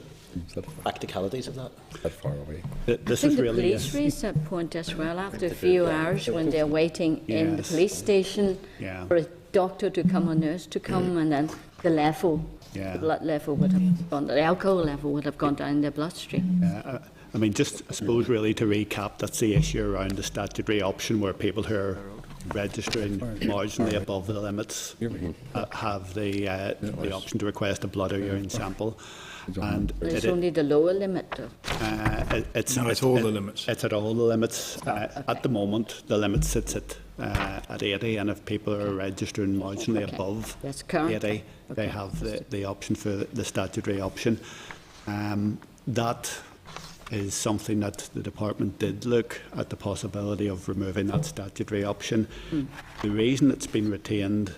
practicalities of that? That far away. This I is think the really police raised that point as well after a few hours when they're waiting in the police station for a doctor to come, a nurse to come, and then the level, the blood level would have gone, the alcohol level would have gone down in their bloodstream. I mean, just I suppose really to recap, that's the issue around the statutory option where people who are registering marginally above the limits have the option to request a blood or urine sample. And It's only the lower limit, though. It's all the limits. It's at all the limits. At the moment, the limit sits at 80, and if people are registering marginally above That's current. 80, they have the option for the statutory option. That is something that the department did look at the possibility of removing that statutory option. The reason it's been retained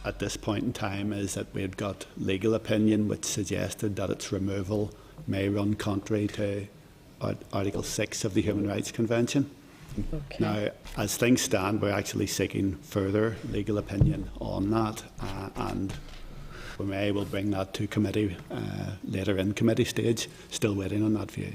at this point in time is that we had got legal opinion which suggested that its removal may run contrary to Article 6 of the Human Rights Convention. Okay. Now, as things stand, we're actually seeking further legal opinion on that, and we may well bring that to committee later in committee stage. Still waiting on that view.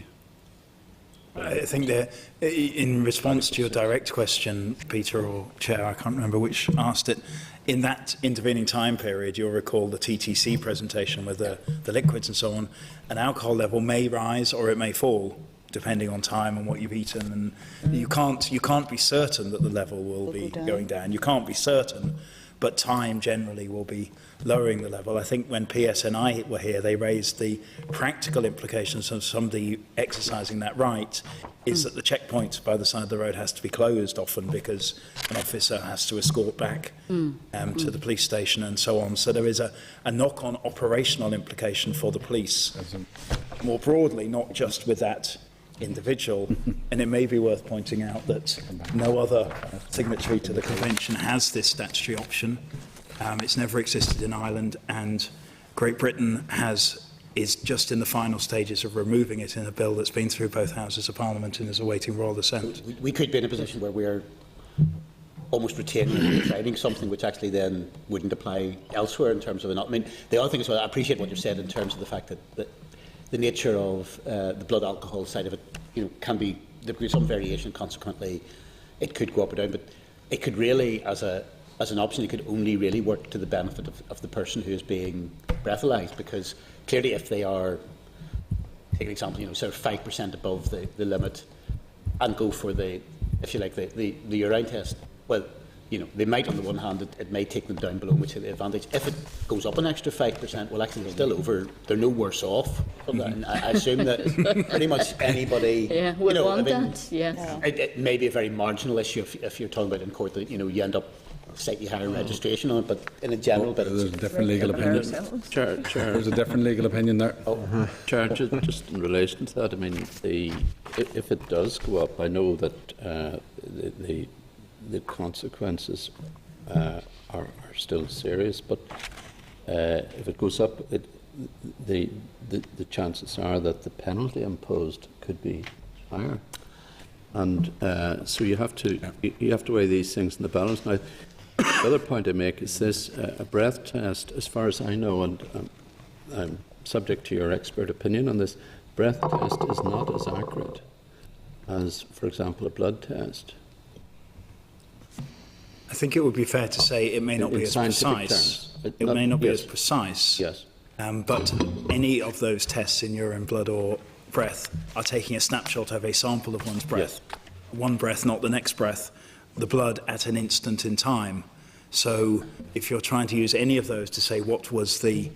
I think that in response to your direct question, Peter or Chair, I can't remember which asked it, in that intervening time period, you'll recall the TTC presentation with the liquids and so on, an alcohol level may rise or it may fall, depending on time and what you've eaten. And you can't be certain that the level will be going down. You can't be certain, but time generally will be lowering the level. I think when PSNI were here, they raised the practical implications of somebody exercising that right is that the checkpoint by the side of the road has to be closed often because an officer has to escort back to the police station and so on. So there is a knock-on operational implication for the police more broadly, not just with that individual. And it may be worth pointing out that no other signatory to the convention has this statutory option. It's never existed in Ireland, and Great Britain is just in the final stages of removing it in a bill that's been through both houses of Parliament and is awaiting royal assent. We could be in a position where we're almost retaining and training something which actually then wouldn't apply elsewhere in terms of I mean, the other thing is, well, I appreciate what you said in terms of the fact that the nature of the blood alcohol side of it, can be, there could be some variation. Consequently, it could go up or down, but it could really, as an option, it could only really work to the benefit of the person who is being breathalyzed, because clearly, if they are, take an example, sort of 5% above the limit, and go for the urine test, well, they might, on the one hand, it may take them down below, which is the advantage. If it goes up an extra 5%, well, actually, they're still over. They're no worse off. And I assume that pretty much anybody, would want that. Yes. It may be a very marginal issue if you're talking about in court that you end up slightly higher registration on it, but in a general bit, there's a different legal opinion. Chair, there's a different legal opinion there. Chair, just in relation to that, I mean, if it does go up, I know that the consequences are still serious, but if it goes up, the chances are that the penalty imposed could be higher, and so you have to weigh these things in the balance. Now, the other point I make is this: a breath test, as far as I know, and I'm subject to your expert opinion on this, breath test is not as accurate as, for example, a blood test. I think it would be fair to say it may not be as precise. It may not be as precise. Yes. But any of those tests in urine, blood or breath are taking a snapshot of a sample of one's breath. Yes. One breath, not the next breath. The blood at an instant in time. So if you're trying to use any of those to say what was the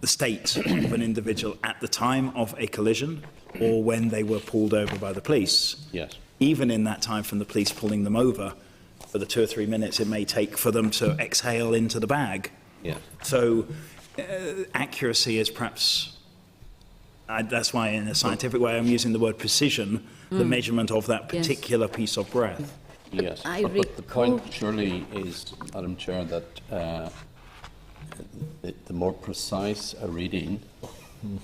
state of an individual at the time of a collision or when they were pulled over by the police, yes, even in that time from the police pulling them over, for the 2 or 3 minutes it may take for them to exhale into the bag. Yeah. So accuracy is perhaps, that's why in a scientific way I'm using the word precision, the measurement of that particular piece of breath. Yes, but the point surely is, Madam Chair, that the more precise a reading,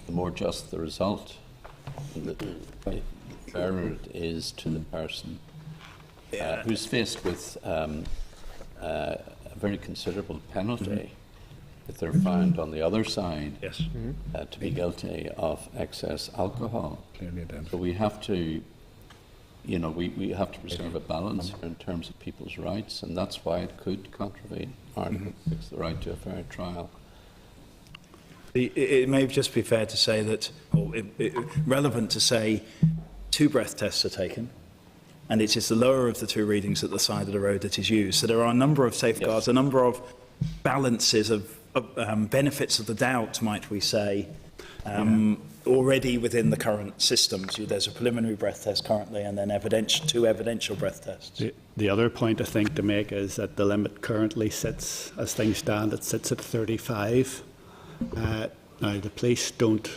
the more just the result. The fairer it is to the person who's faced with a very considerable penalty if they're found on the other side to be guilty of excess alcohol. So we have to, we have to preserve a balance in terms of people's rights, and that's why it could contravene Article 6, the right to a fair trial. It may just be fair to say that, or relevant to say, 2 breath tests are taken. and it is the lower of the two readings at the side of the road that is used. So there are a number of safeguards, a number of balances of benefits of the doubt, might we say, already within the current systems. There's a preliminary breath test currently, and then two evidential breath tests. The other point I think to make is that the limit currently sits, as things stand, it sits at 35. Now, the police don't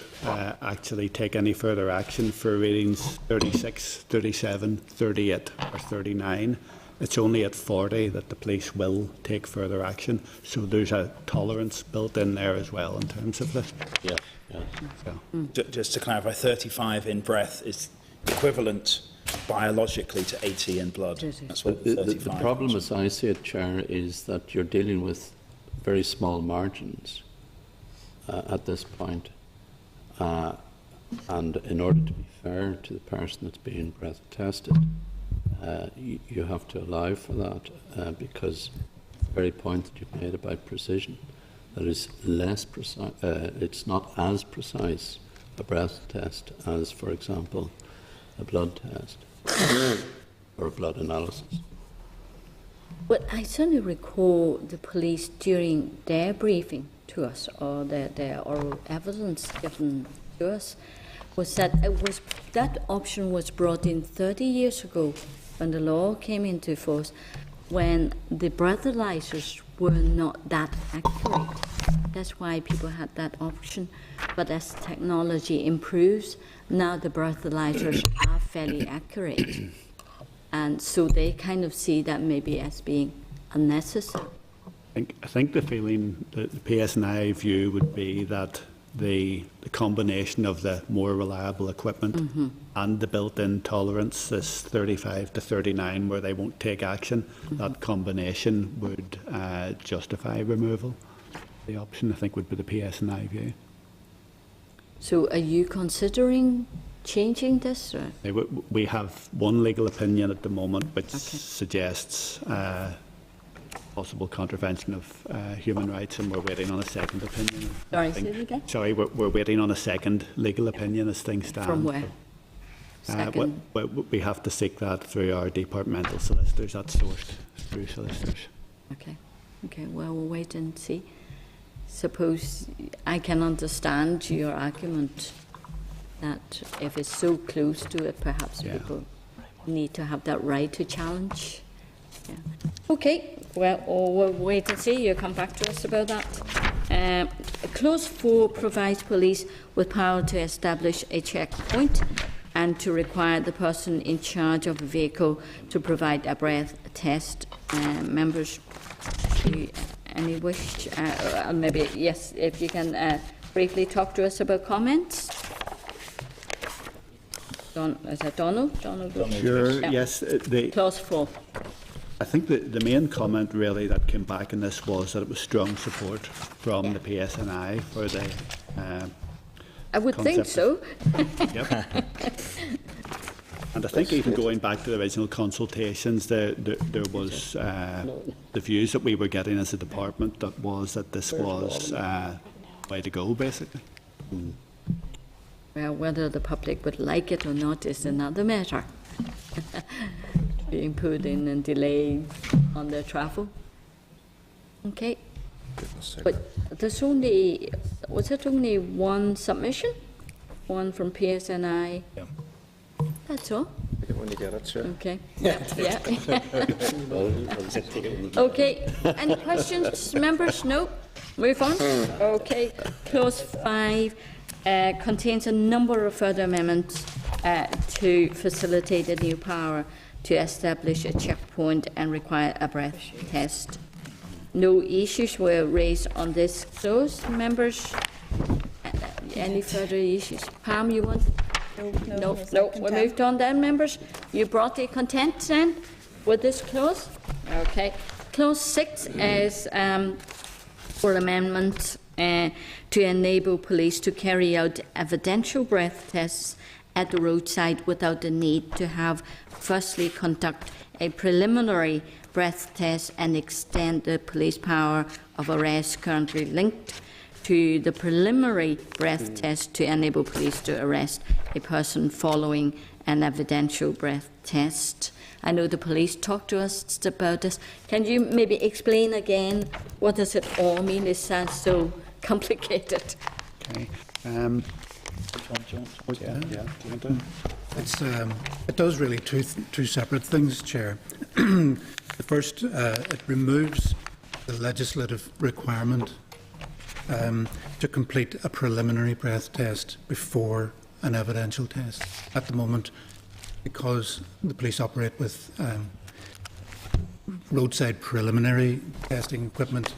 actually take any further action for readings 36, 37, 38 or 39. It's only at 40 that the police will take further action. So there's a tolerance built in there as well in terms of this. Yes, yes. So. Just to clarify, 35 in breath is equivalent biologically to 80 in blood. That's what the problem, as I see it, Chair, is that you're dealing with very small margins at this point. And in order to be fair to the person that's being breath tested, you have to allow for that because the very point that you've made about precision, that is less precise, it's not as precise a breath test as, for example, a blood test or a blood analysis. Well, I certainly recall the police during their briefing to us, or their oral evidence given to us, was that that option was brought in 30 years ago when the law came into force, when the breathalyzers were not that accurate. That's why people had that option. But as technology improves, now the breathalyzers are fairly accurate. And so they kind of see that maybe as being unnecessary. I think the feeling, the PSNI view would be that the combination of the more reliable equipment and the built-in tolerance, this 35 to 39, where they won't take action, that combination would justify removal. The option, I think, would be the PSNI view. So are you considering changing this? Or? We have one legal opinion at the moment which suggests possible contravention of human rights, and we're waiting on a second opinion. Sorry, say it again? Sorry, we're waiting on a second legal opinion as things stand. From where? Second? We have to seek that through our departmental solicitors. That's sourced through solicitors. Okay. Okay, well, we'll wait and see. Suppose I can understand your argument that if it's so close to it, perhaps people need to have that right to challenge. Yeah. Okay, well, we'll wait and see. You'll come back to us about that. Clause 4 provides police with power to establish a checkpoint and to require the person in charge of a vehicle to provide a breath test. Members, any wish? Maybe, yes, if you can briefly talk to us about comments. Is that Donald? Donald? Sure, yes. Clause 4. I think the main comment really that came back in this was that it was strong support from the PSNI for the I would think so. Yep. And I think even going back to the original consultations, there was the views that we were getting as a department that was that this was way to go, basically. Well, whether the public would like it or not is another matter. Being put in and delayed on their travel. Okay. But there's only, was it only one submission? One from PSNI? Yeah. That's all? When you get it, sure. Okay. Yeah. Okay. Any questions, members? No? Move on. Okay. Clause 5 contains a number of further amendments to facilitate a new power to establish a checkpoint and require a breath test. No issues were raised on this clause, members. Any further issues? Pam, you want? No. We moved on then, members. You brought a content then with this clause? Okay. Clause 6 is for amendment to enable police to carry out evidential breath tests at the roadside without the need to have firstly conduct a preliminary breath test and extend the police power of arrest currently linked to the preliminary breath test to enable police to arrest a person following an evidential breath test. I know the police talked to us about this. Can you maybe explain again what does it all mean? It sounds so complicated. Okay. It does really two separate things, Chair. The first, it removes the legislative requirement to complete a preliminary breath test before an evidential test. At the moment, because the police operate with roadside preliminary testing equipment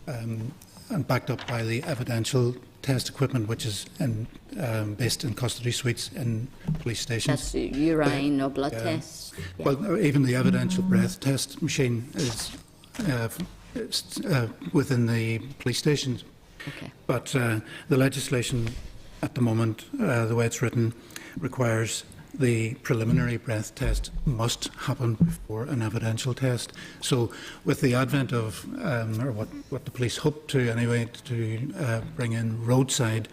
and backed up by the evidential test equipment, which is based in custody suites in police stations. That's urine or blood tests. Yeah. Well, even the evidential breath test machine is within the police stations. Okay. But the legislation at the moment, the way it's written, requires the preliminary breath test must happen before an evidential test. So with the advent of, or what the police hope to anyway, to bring in roadside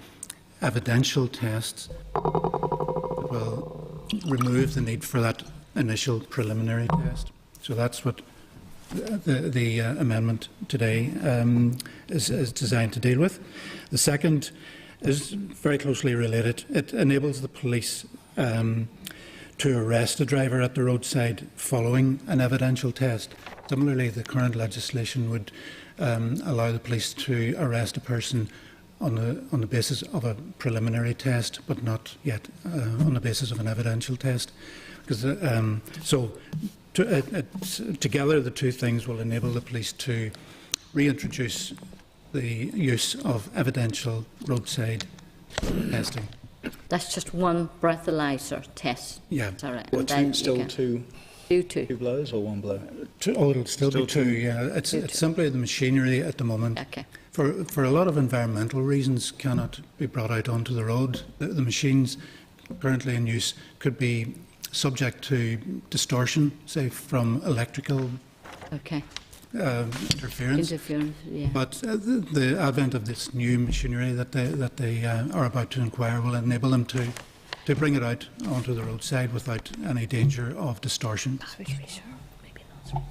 evidential tests, it will remove the need for that initial preliminary test. So that's what the amendment today is designed to deal with. The second is very closely related. It enables the police to arrest a driver at the roadside following an evidential test. Similarly, the current legislation would allow the police to arrest a person on the basis of a preliminary test, but not yet on the basis of an evidential test. Because together, the two things will enable the police to reintroduce the use of evidential roadside testing. That's just one breathalyzer test. Yeah. Sorry. What, still two blows or one blow? It'll still be two, yeah. It's simply the machinery at the moment. Okay. For a lot of environmental reasons, cannot be brought out onto the road. The machines currently in use could be subject to distortion, say from electrical interference. Yeah. But the advent of this new machinery that they are about to inquire will enable them to bring it out onto the roadside without any danger of distortion.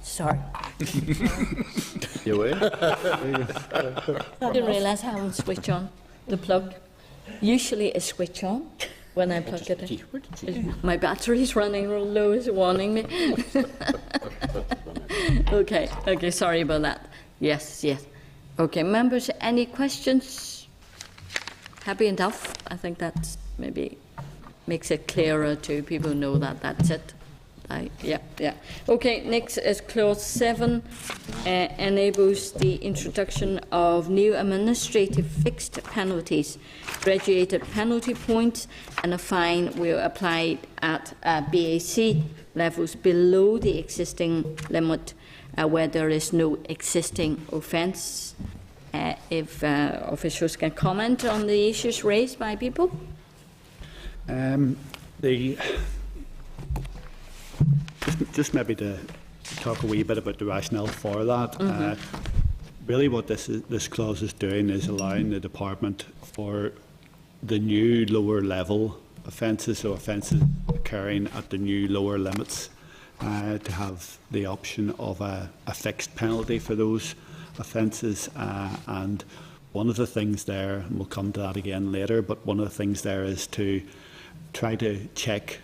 Sorry. You will? I didn't realise I haven't switched on the plug. Usually it's switch on when I plug it in. My battery's running real low, is warning me. Okay, sorry about that. Yes. Okay, members, any questions? Happy enough? I think that maybe makes it clearer to people who know that that's it. Yeah. Okay, next is clause 7, enables the introduction of new administrative fixed penalties, graduated penalty points, and a fine will apply at BAC levels below the existing limit where there is no existing offence. If officials can comment on the issues raised by people. Just maybe to talk a wee bit about the rationale for that. Really what this clause is doing is allowing the department for the new lower level offences, so offences occurring at the new lower limits, to have the option of a fixed penalty for those offences. And one of the things there, and we'll come to that again later, but one of the things there is to try to check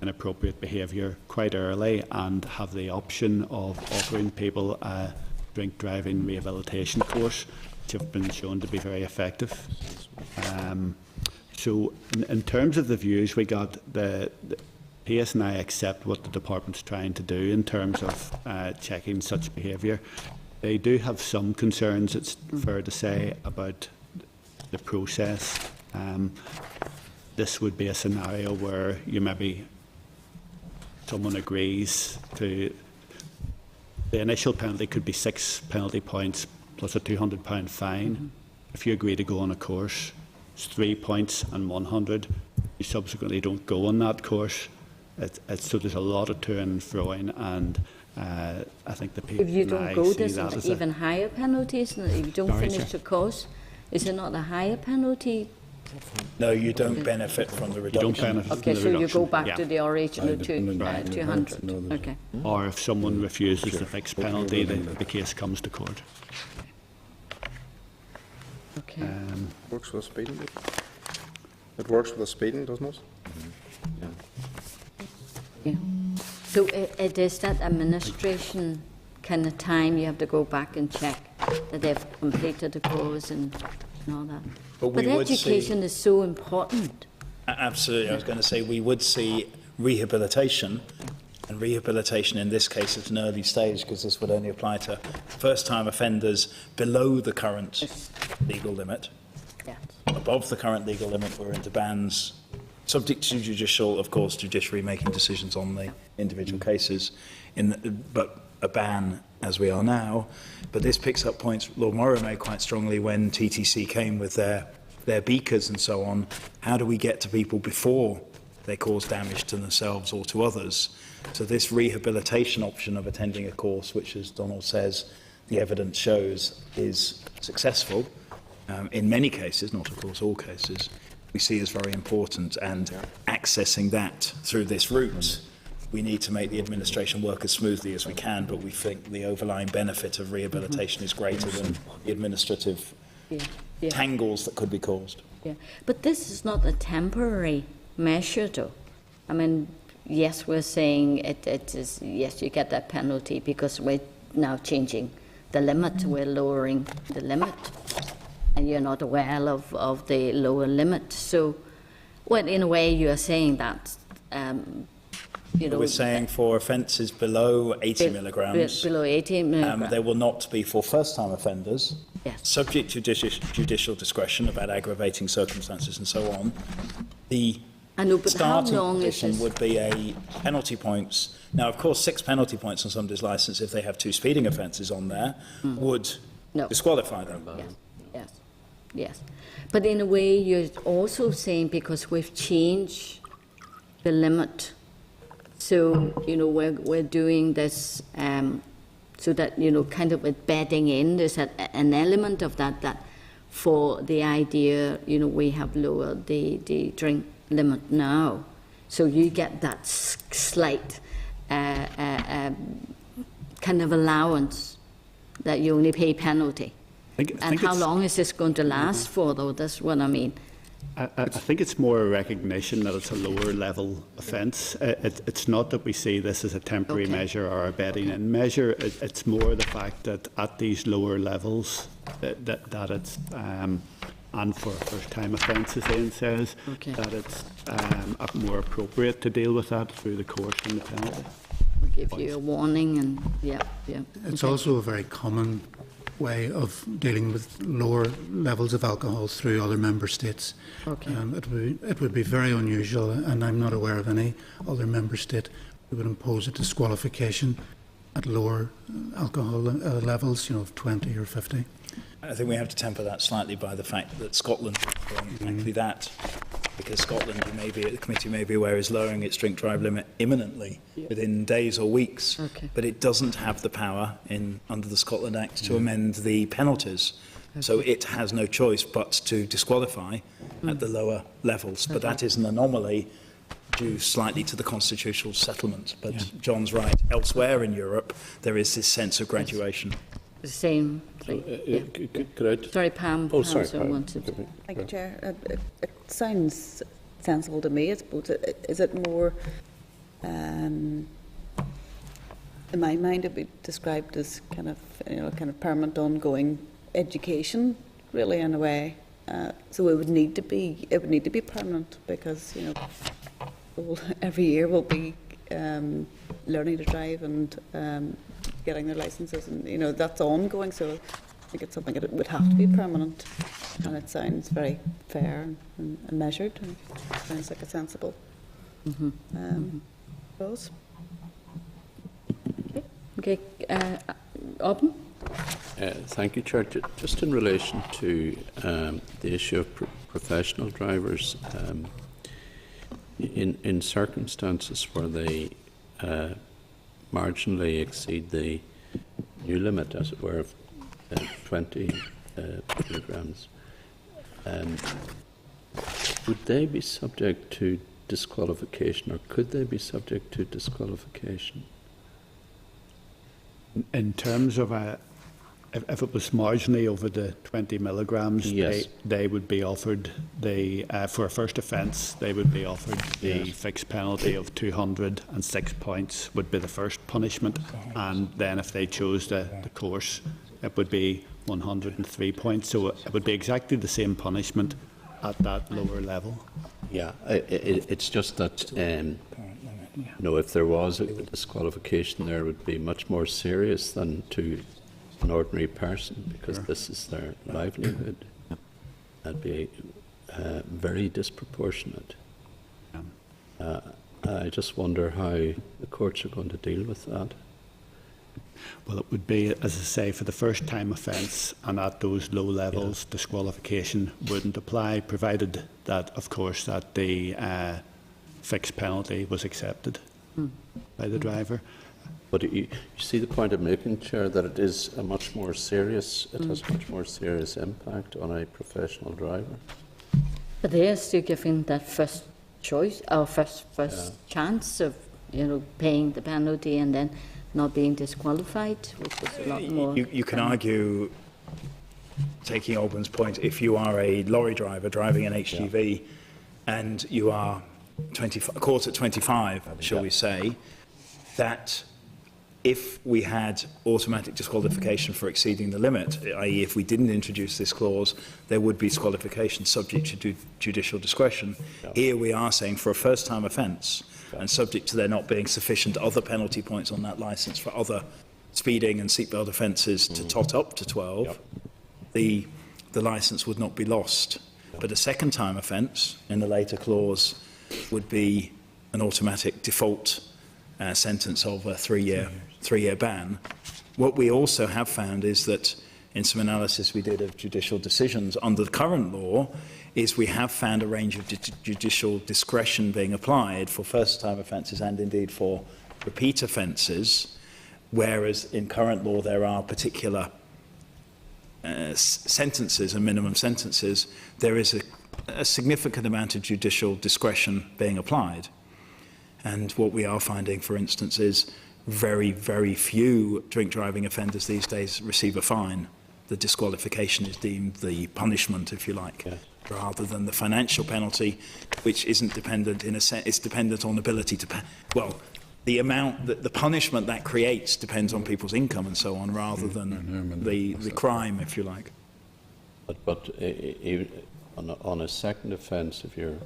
inappropriate behaviour quite early and have the option of offering people a drink driving rehabilitation course, which have been shown to be very effective. So in terms of the views we got, the PSNI accept what the department's trying to do in terms of checking such behaviour. They do have some concerns, it's fair to say, about the process. This would be a scenario where you maybe someone agrees to the initial penalty could be 6 penalty points plus a £200 fine. If you agree to go on a course, it's 3 points and 100. You subsequently don't go on that course. So there's a lot of to and froing, and I think the people if you don't go, there's even higher penalties. If you don't finish the course, is it not a higher penalty No, you don't benefit from the You reduction. don't benefit from Okay, the so you reduction. go back Yeah. to the original Right. 200. Okay. Or if someone refuses the fixed penalty, the case comes to court. Okay. Works with speeding. It works with the speeding, doesn't it? Yeah. So it is that administration kind of time you have to go back and check that they've completed the course and all that. But we would education is so important. Absolutely. I was going to say we would see rehabilitation, and rehabilitation in this case is an early stage because this would only apply to first-time offenders below the current legal limit. Yeah. Above the current legal limit, we're into bans, subject to judicial, of course, judiciary making decisions on the individual cases, but a ban as we are now. But this picks up points Lord Morrow made quite strongly when TTC came with their beakers and so on. How do we get to people before they cause damage to themselves or to others? So this rehabilitation option of attending a course, which, as Donald says, the evidence shows is successful, in many cases, not of course all cases, we see as very important, and accessing that through this route, we need to make the administration work as smoothly as we can, but we think the overlying benefit of rehabilitation is greater than the administrative tangles that could be caused. Yeah, but this is not a temporary measure, though. I mean, yes, we're saying it is, yes, you get that penalty because we're now changing the limit, we're lowering the limit, and you're not aware of the lower limit. So, well, in a way, you are saying that, you know... We're saying for offences below 80 milligrams, below 80 milligrams. They will not be for first-time offenders, subject to judicial discretion about aggravating circumstances and so on. The starting position would be a penalty points. Now, of course, 6 penalty points on somebody's licence if they have 2 speeding offences on there would disqualify them. Yes. But in a way, you're also saying because we've changed the limit, so, you know, we're doing this so that, you know, kind of with bedding in, there's an element of that for the idea, you know, we have lowered the drink limit now. So you get that slight kind of allowance that you only pay penalty. And how long is this going to last for, though? That's what I mean. I think it's more a recognition that it's a lower level offence. It's not that we see this as a temporary measure or a bedding in measure. It's more the fact that at these lower levels that it's and for first-time offences, Ian says, that it's more appropriate to deal with that through the course and the penalty. We'll give you a warning, and It's also a very common way of dealing with lower levels of alcohol through other member states. It would be very unusual, and I'm not aware of any other member state who would impose a disqualification at lower alcohol levels, you know, of 20 or 50. I think we have to temper that slightly by the fact that Scotland is doing exactly that, because Scotland, the committee may be aware, is lowering its drink drive limit imminently within days or weeks, but it doesn't have the power under the Scotland Act to amend the penalties. So it has no choice but to disqualify at the lower levels. But that is an anomaly due slightly to the constitutional settlement. But John's right. Elsewhere in Europe, there is this sense of graduation. The same thing. Sorry, Pam. Oh, sorry, Pam. Thank you, Chair. It sounds sensible to me. I suppose. Is it more? In my mind, it would be described as kind of permanent, ongoing education, really, in a way. So it would need to be permanent, because, you know, every year we'll be learning to drive and getting their licences, and, you know, that's ongoing. So I think it's something that would have to be permanent, and it sounds very fair and measured, and sounds like a sensible goals. Okay, Alban? Thank you, Chair. Just in relation to the issue of professional drivers, in circumstances where they marginally exceed the new limit, as it were, of 20 milligrams, Would they be subject to disqualification, or could they be subject to disqualification? In terms of if it was marginally over the 20 milligrams, yes, they would be offered for a first offence, they would be offered the fixed penalty of 206 points would be the first punishment, and then if they chose the course, it would be 103 points. So it would be exactly the same punishment at that lower level. Yeah, it's just that if there was a disqualification there, it would be much more serious than to an ordinary person, because this is their livelihood. That'd be very disproportionate. I just wonder how the courts are going to deal with that. Well, it would be, as I say, for the first time offence, and at those low levels, disqualification wouldn't apply, provided that, of course, that the fixed penalty was accepted by the driver. But you see the point I'm making, Chair, that it is a much more serious, it has a much more serious impact on a professional driver. But they are still given that first choice, or first chance of, paying the penalty and then not being disqualified, which is a lot more. You can argue, taking Alban's point, if you are a lorry driver driving an HGV and you are caught at 25, shall we say, that if we had automatic disqualification for exceeding the limit, i.e. if we didn't introduce this clause, there would be disqualification subject to judicial discretion. Here we are saying for a first-time offence, and subject to there not being sufficient other penalty points on that licence for other speeding and seatbelt offences to tot up to 12, the licence would not be lost. But a second-time offence, in the later clause, would be an automatic default sentence of a three-year ban. What we also have found is that in some analysis we did of judicial decisions under the current law, is we have found a range of judicial discretion being applied for first-time offences and indeed for repeat offences, whereas in current law there are particular sentences and minimum sentences. There is a significant amount of judicial discretion being applied. And what we are finding, for instance, is very, very few drink driving offenders these days receive a fine. The disqualification is deemed the punishment, if you like, rather than the financial penalty, which isn't dependent, in a sense, it's dependent on ability to pay. Well, the amount, the punishment that creates depends on people's income and so on, rather than the crime, if you like. But on a second offence, if you're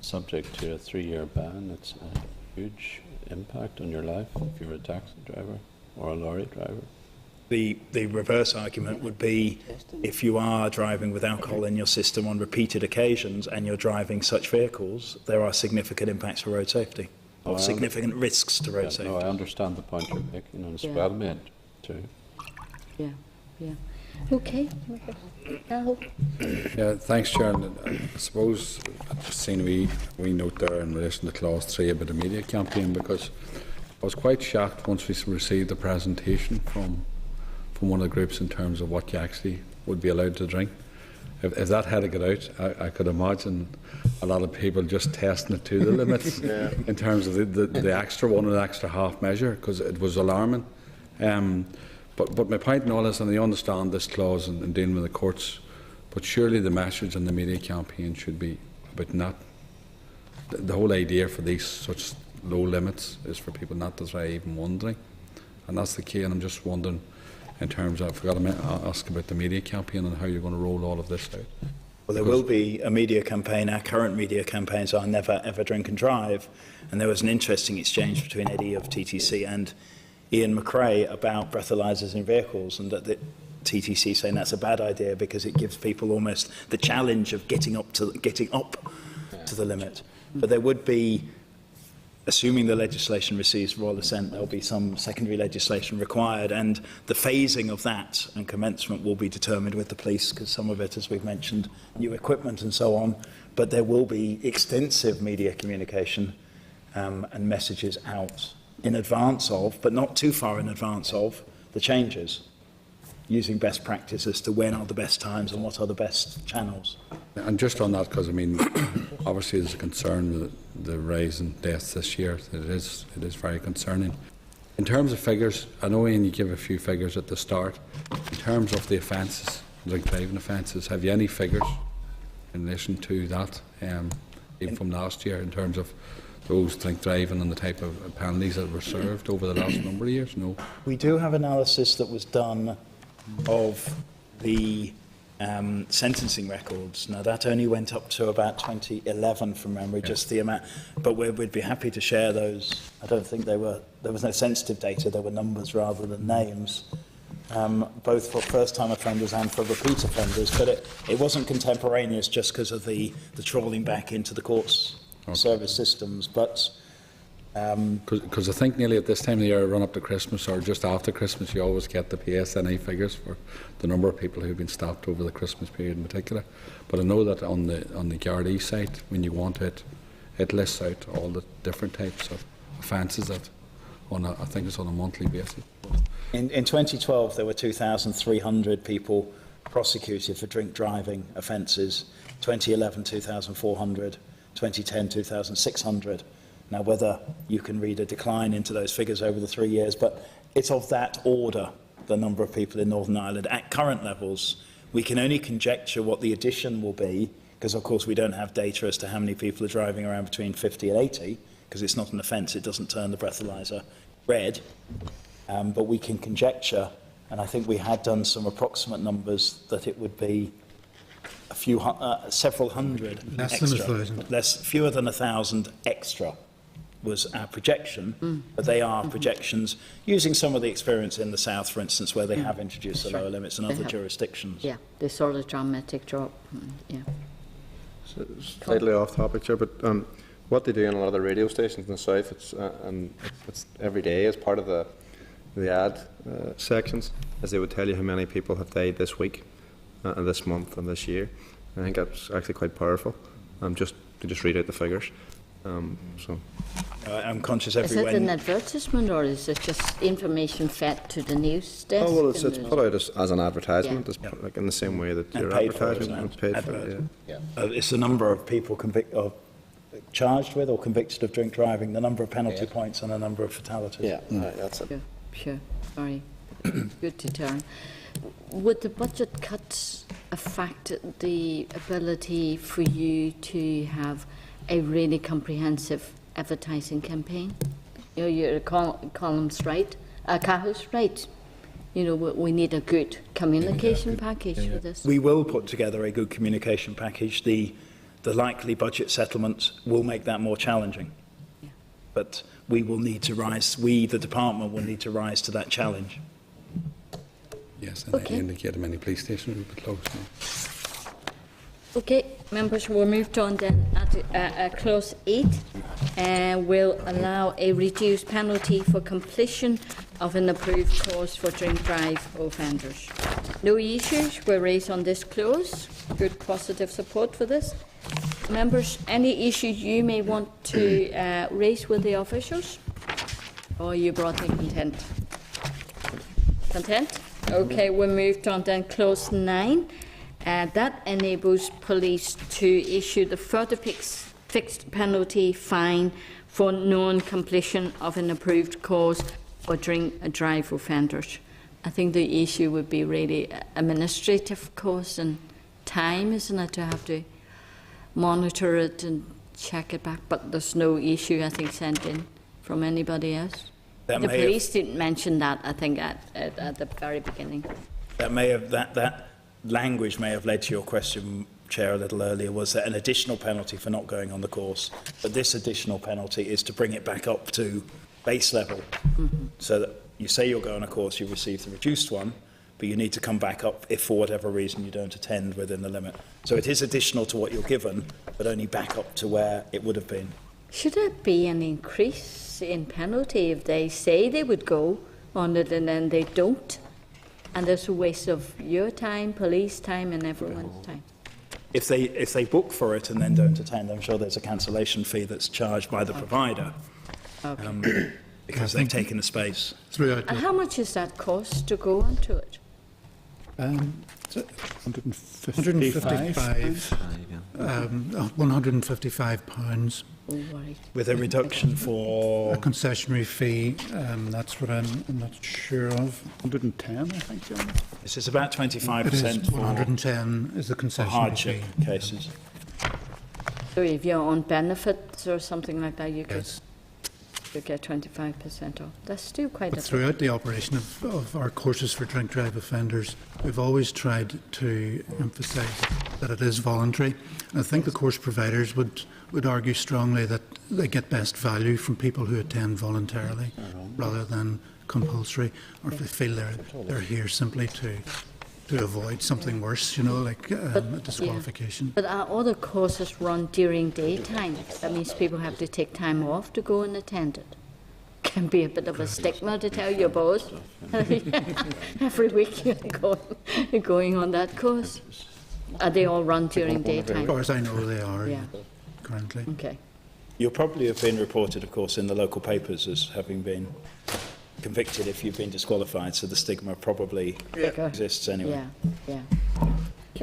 subject to a 3-year ban, it's a huge impact on your life if you're a taxi driver or a lorry driver. The reverse argument would be if you are driving with alcohol in your system on repeated occasions and you're driving such vehicles, there are significant impacts for road safety, or significant risks to road safety. No, I understand the point you're making, and it's well made too. Yeah. Okay. Yeah, thanks, Chair. And I suppose I've just seen a wee note there in relation to Clause 3 about the media campaign, because I was quite shocked once we received the presentation from one of the groups in terms of what you actually would be allowed to drink. If that had to get out, I could imagine a lot of people just testing it to the limits in terms of the extra one or the extra half measure, because it was alarming. But my point in all this, and I understand this clause in dealing with the courts, but surely the message in the media campaign should be about not. The whole idea for these such low limits is for people not to try even one drink, and that's the key. And I'm just wondering, in terms of, I forgot to ask about the media campaign and how you're going to roll all of this out. Well, there will be a media campaign. Our current media campaigns are Never Ever Drink and Drive, and there was an interesting exchange between Eddie of TTC and Ian McRae about breathalyzers in vehicles, and that the TTC saying that's a bad idea because it gives people almost the challenge of getting up to the limit. But there would be, assuming the legislation receives royal assent, there will be some secondary legislation required, and the phasing of that and commencement will be determined with the police, because some of it, as we've mentioned, new equipment and so on. But there will be extensive media communication and messages out in advance of, but not too far in advance of, the changes. using best practice as to when are the best times and what are the best channels. And just on that, because I mean, obviously there's a concern with the rise in deaths this year. It is very concerning. In terms of figures, I know, Ian, you give a few figures at the start. In terms of the offences, drink driving offences, have you any figures in relation to that, even from last year, in terms of those drink driving and the type of penalties that were served over the last number of years? No. We do have analysis that was done of the sentencing records. Now, that only went up to about 2011 from memory, just the amount. But we'd be happy to share those. I don't think there was no sensitive data, there were numbers rather than names, both for first-time offenders and for repeat offenders. But it wasn't contemporaneous just because of the trawling back into the courts service systems. But because I think nearly at this time of the year, run up to Christmas or just after Christmas, you always get the PSNI figures for the number of people who've been stopped over the Christmas period in particular. But I know that on the Gardaí site, when you want it lists out all the different types of offences that I think it's on a monthly basis. In 2012, there were 2,300 people prosecuted for drink driving offences. 2011, 2,400. 2010, 2,600. Now, whether you can read a decline into those figures over the 3 years, but it's of that order, the number of people in Northern Ireland. At current levels, we can only conjecture what the addition will be, because, of course, we don't have data as to how many people are driving around between 50 and 80, because it's not an offence, it doesn't turn the breathalyser red. But we can conjecture, and I think we had done some approximate numbers, that it would be several hundred less extra. than 1,000. Fewer than 1,000 extra was our projection, but they are projections using some of the experience in the south, for instance, where they have introduced the lower limits in other jurisdictions. Yeah, they saw a dramatic drop. Yeah. So, slightly off topic here, but what they do in a lot of the radio stations in the south, it's every day as part of the ad sections, as they would tell you how many people have died this week, and this month, and this year. I think that's actually quite powerful. Just to read out the figures. I'm conscious Is it an advertisement or is it just information fed to the news desk? Oh well, it's put out as an advertisement, like in the same way that your advertisement is paid for. It's the number of people charged with or convicted of drink driving, the number of penalty points, and the number of fatalities. Yeah, right, that's it. Sure. Sorry. Good to turn. Would the budget cuts affect the ability for you to have a really comprehensive advertising campaign? You know, your columns right, Cahill's right. You know, we need a good communication package for this. We will put together a good communication package. The likely budget settlements will make that more challenging. Yeah. But we will need to rise, the department, will need to rise to that challenge. Yes, and they indicate how many police stations will be closed now. Okay, members, we'll move on then at clause 8. Will allow a reduced penalty for completion of an approved cause for drink drive offenders. No issues were raised on this clause. Good positive support for this. Members, any issues you may want to raise with the officials? Or are you broadly content? Content? Okay, we moved on then clause 9. That enables police to issue the further fixed penalty fine for non-completion of an approved cause for drink drive offenders. I think the issue would be really administrative cost and time, isn't it, to have to monitor it and check it back? But there's no issue, I think, sent in from anybody else. The police didn't mention that, I think, at the very beginning. That language may have led to your question, Chair, a little earlier, was that an additional penalty for not going on the course. But this additional penalty is to bring it back up to base level. So that you say you'll go on a course, you receive the reduced one, but you need to come back up if for whatever reason you don't attend within the limit. So it is additional to what you're given, but only back up to where it would have been. Should there be an increase in penalty if they say they would go on it and then they don't? And there's a waste of your time, police time, and everyone's time. If they book for it and then don't attend, I'm sure there's a cancellation fee that's charged by the provider. Because they've taken the space. And how much does that cost to go onto it? £155. Oh, right. With a reduction for A concessionary fee, that's what I'm not sure of. 110, I think, John. this is about It is 25% for 110 is the concessionary hardship fee. cases. So if you're on benefits or something like that, you could Yes. you get 25% off. That's still quite But a bit. throughout the operation of our courses for drink drive offenders, we've always tried to emphasise that it is voluntary. And I think the course providers would argue strongly that they get best value from people who attend voluntarily rather than compulsory, or if they feel they're here simply to avoid something worse, like a disqualification. But are other courses run during daytime? That means people have to take time off to go and attend it. Can be a bit of a stigma to tell your boss. Every week you're going on that course. Are they all run during As daytime? far as I know, they are Yeah. currently. Okay. You'll probably have been reported, of course, in the local papers as having been convicted if you've been disqualified, so the stigma probably exists anyway. Yeah.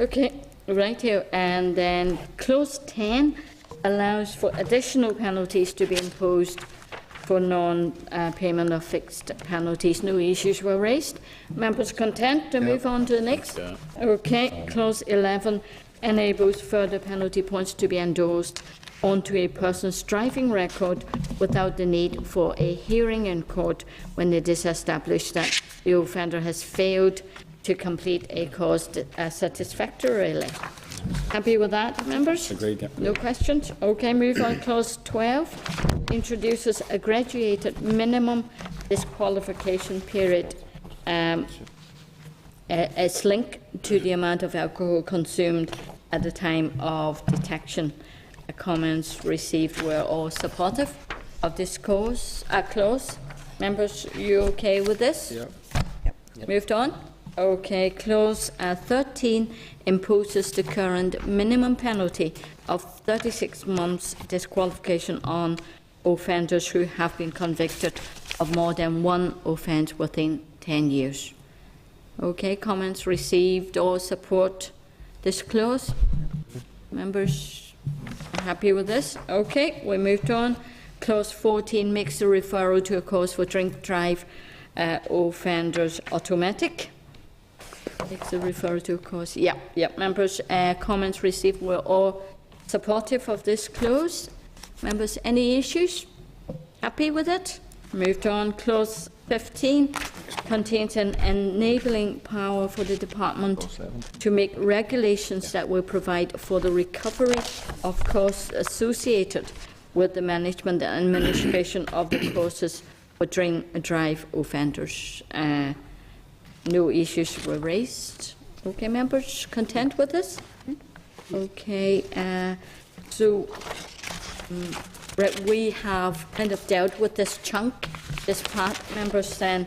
Okay, right here. And then clause 10 allows for additional penalties to be imposed for non-payment of fixed penalties. No issues were raised. Members content to move on to the next? Okay, clause 11 enables further penalty points to be endorsed onto a person's driving record without the need for a hearing in court when it is established that the offender has failed to complete a course satisfactorily. Happy with that, members? Agreed, yeah. No questions? Okay, move on. Clause 12 introduces a graduated minimum disqualification period as linked to the amount of alcohol consumed at the time of detection. Comments received were all supportive of this clause. Members, you okay with this? Yeah. Moved on. Okay, clause 13 imposes the current minimum penalty of 36 months disqualification on offenders who have been convicted of more than one offence within 10 years. Okay, comments received or support this clause? Members happy with this? Okay, we moved on. Clause 14 makes the referral to a cause for drink drive offenders automatic. Makes the referral to a cause. Yeah. Members, comments received were all supportive of this clause. Members, any issues? Happy with it? Moved on. Clause 15 contains an enabling power for the department to make regulations that will provide for the recovery of costs associated with the management and administration of the courses for drink drive offenders. No issues were raised. Okay, members, content with this? Okay, we have kind of dealt with this chunk, this part, members. Then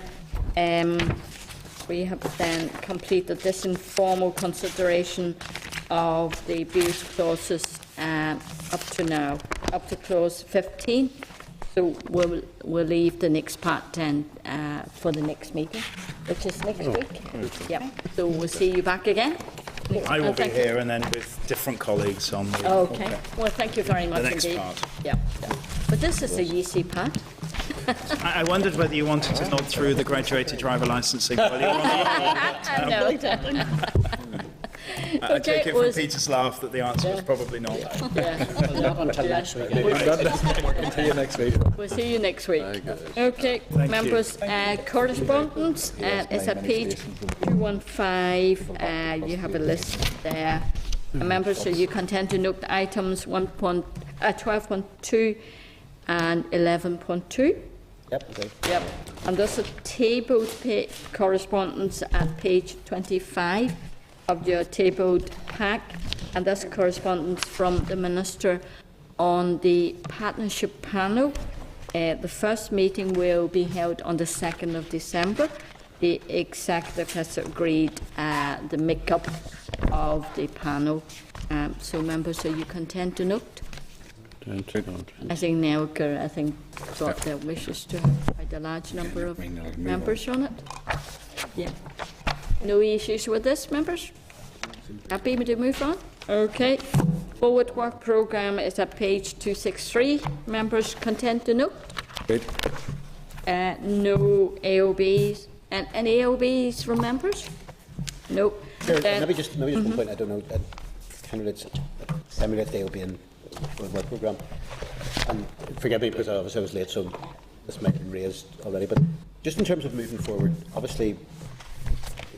we have then completed this informal consideration of the abuse clauses up to now, up to clause 15. So we'll leave the next part then for the next meeting, which is next week. Yep. So we'll see you back again. I will be here and then with different colleagues on the Okay. Well, thank you very much the next indeed. part. Yeah. But this is the easy part. I wondered whether you wanted to nod through the graduated driver licensing while you were on No. I take Okay, it from Peter's laugh that the answer was probably not. Not until next week. See you next week. We'll see you next week. Okay, members, correspondence is at page 215. You have a list there. Members, so you content to note items 12.2 and 11.2. Yep. And there's a tabled correspondence at page 25 of your tabled pack, and that's correspondence from the Minister on the partnership panel. The first meeting will be held on the 2nd of December. The executive has agreed the makeup of the panel. So members, are you content to note? I think Nelker, got their wishes to have quite a large number of members on it. Yeah. no issues with this, members? Happy to move on? Okay. Forward work programme is at page 263. Members content to note? Good. No AOBs. And any AOBs from members? Nope. Sure, maybe just one point, I don't know, candidates emulate the AOB in the work programme. And forgive me because obviously I was late, so this might have been raised already, but just in terms of moving forward, obviously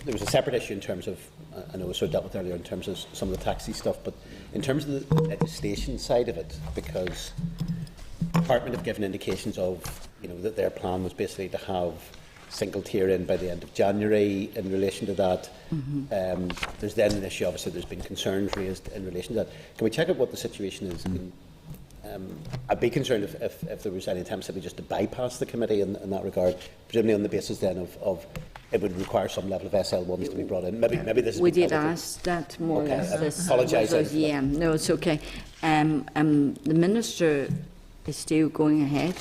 there was a separate issue in terms of, I know it was sort of dealt with earlier in terms of some of the taxi stuff, but in terms of the legislation side of it, because the Department have given indications of, that their plan was basically to have single tier in by the end of January in relation to that. There's then an issue, obviously there's been concerns raised in relation to that. Can we check out what the situation is? I'd be concerned if there was any attempts maybe just to bypass the committee in that regard, presumably on the basis then of it would require some level of SL1s to be brought in. Maybe this is we did ask that more or less. Apologise. Yeah, no, it's okay. The Minister is still going ahead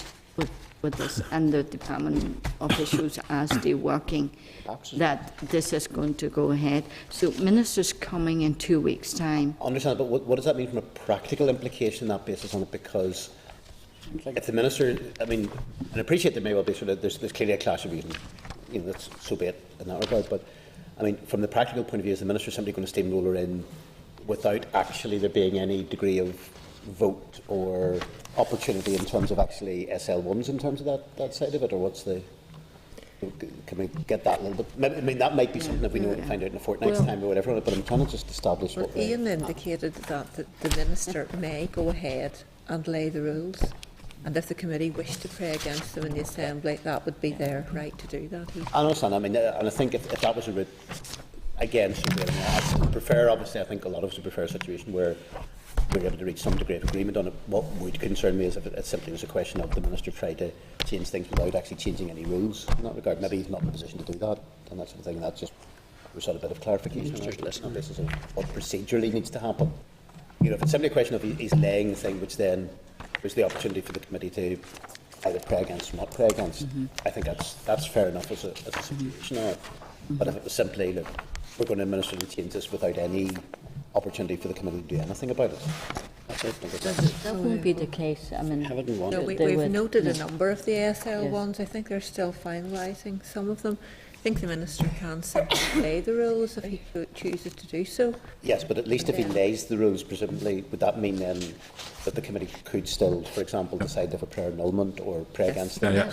with this, and the Department officials are still working that this is going to go ahead. So Minister's coming in 2 weeks' time. I understand, but what does that mean from a practical implication on that basis on it? Because if the Minister, and I appreciate there may well be there's clearly a clash of views, that's so be it in that regard, but from the practical point of view, is the Minister simply going to steamroller in without actually there being any degree of vote or opportunity in terms of actually SL1s in terms of that side of it, or what's the? Can we get that a little bit? That might be something that we know find out in a fortnight's time or whatever. But I'm trying to just establish what. Ian indicated that the Minister may go ahead and lay the rules, and if the committee wished to pray against them in the Assembly, that would be their right to do that. I understand. And I think if that was a route, again, I would prefer. Obviously, I think a lot of us would prefer a situation where we're able to reach some degree of agreement on it. What would concern me is if it simply was a question of the Minister trying to change things without actually changing any rules in that regard. Maybe he's not in a position to do that, and that sort of thing. That's just we sought a bit of clarification on the basis of what procedurally needs to happen. If it's simply a question of he's laying the thing, which then there's the opportunity for the committee to either pray against or not pray against. I think that's fair enough as a situation. But if it was simply, look, we're going to administratively change this without any opportunity for the committee to do anything about it. That won't be the case. No, we've noted a number of the SL1s. I think they're still finalising some of them. I think the Minister can simply lay the rules if he chooses to do so. Yes, but at least if he lays the rules, presumably, would that mean then that the committee could still, for example, decide if a prayer annulment or pray against them? I'm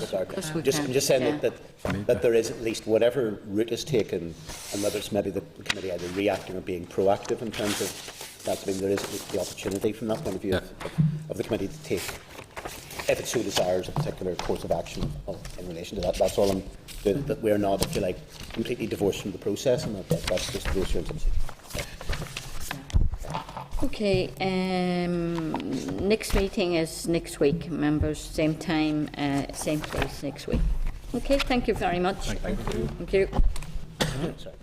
just saying that there is at least whatever route is taken, and whether it's maybe the committee either reacting or being proactive in terms of that. There is at least the opportunity from that point of view of the committee to take, if it so desires, a particular course of action in relation to that. That's all I'm doing, that we're not, if you like, completely divorced from the process, and that's just the reassurance I'm seeking. Okay, next meeting is next week, members, same time, same place next week. Okay, thank you very much. Thank you. Sorry.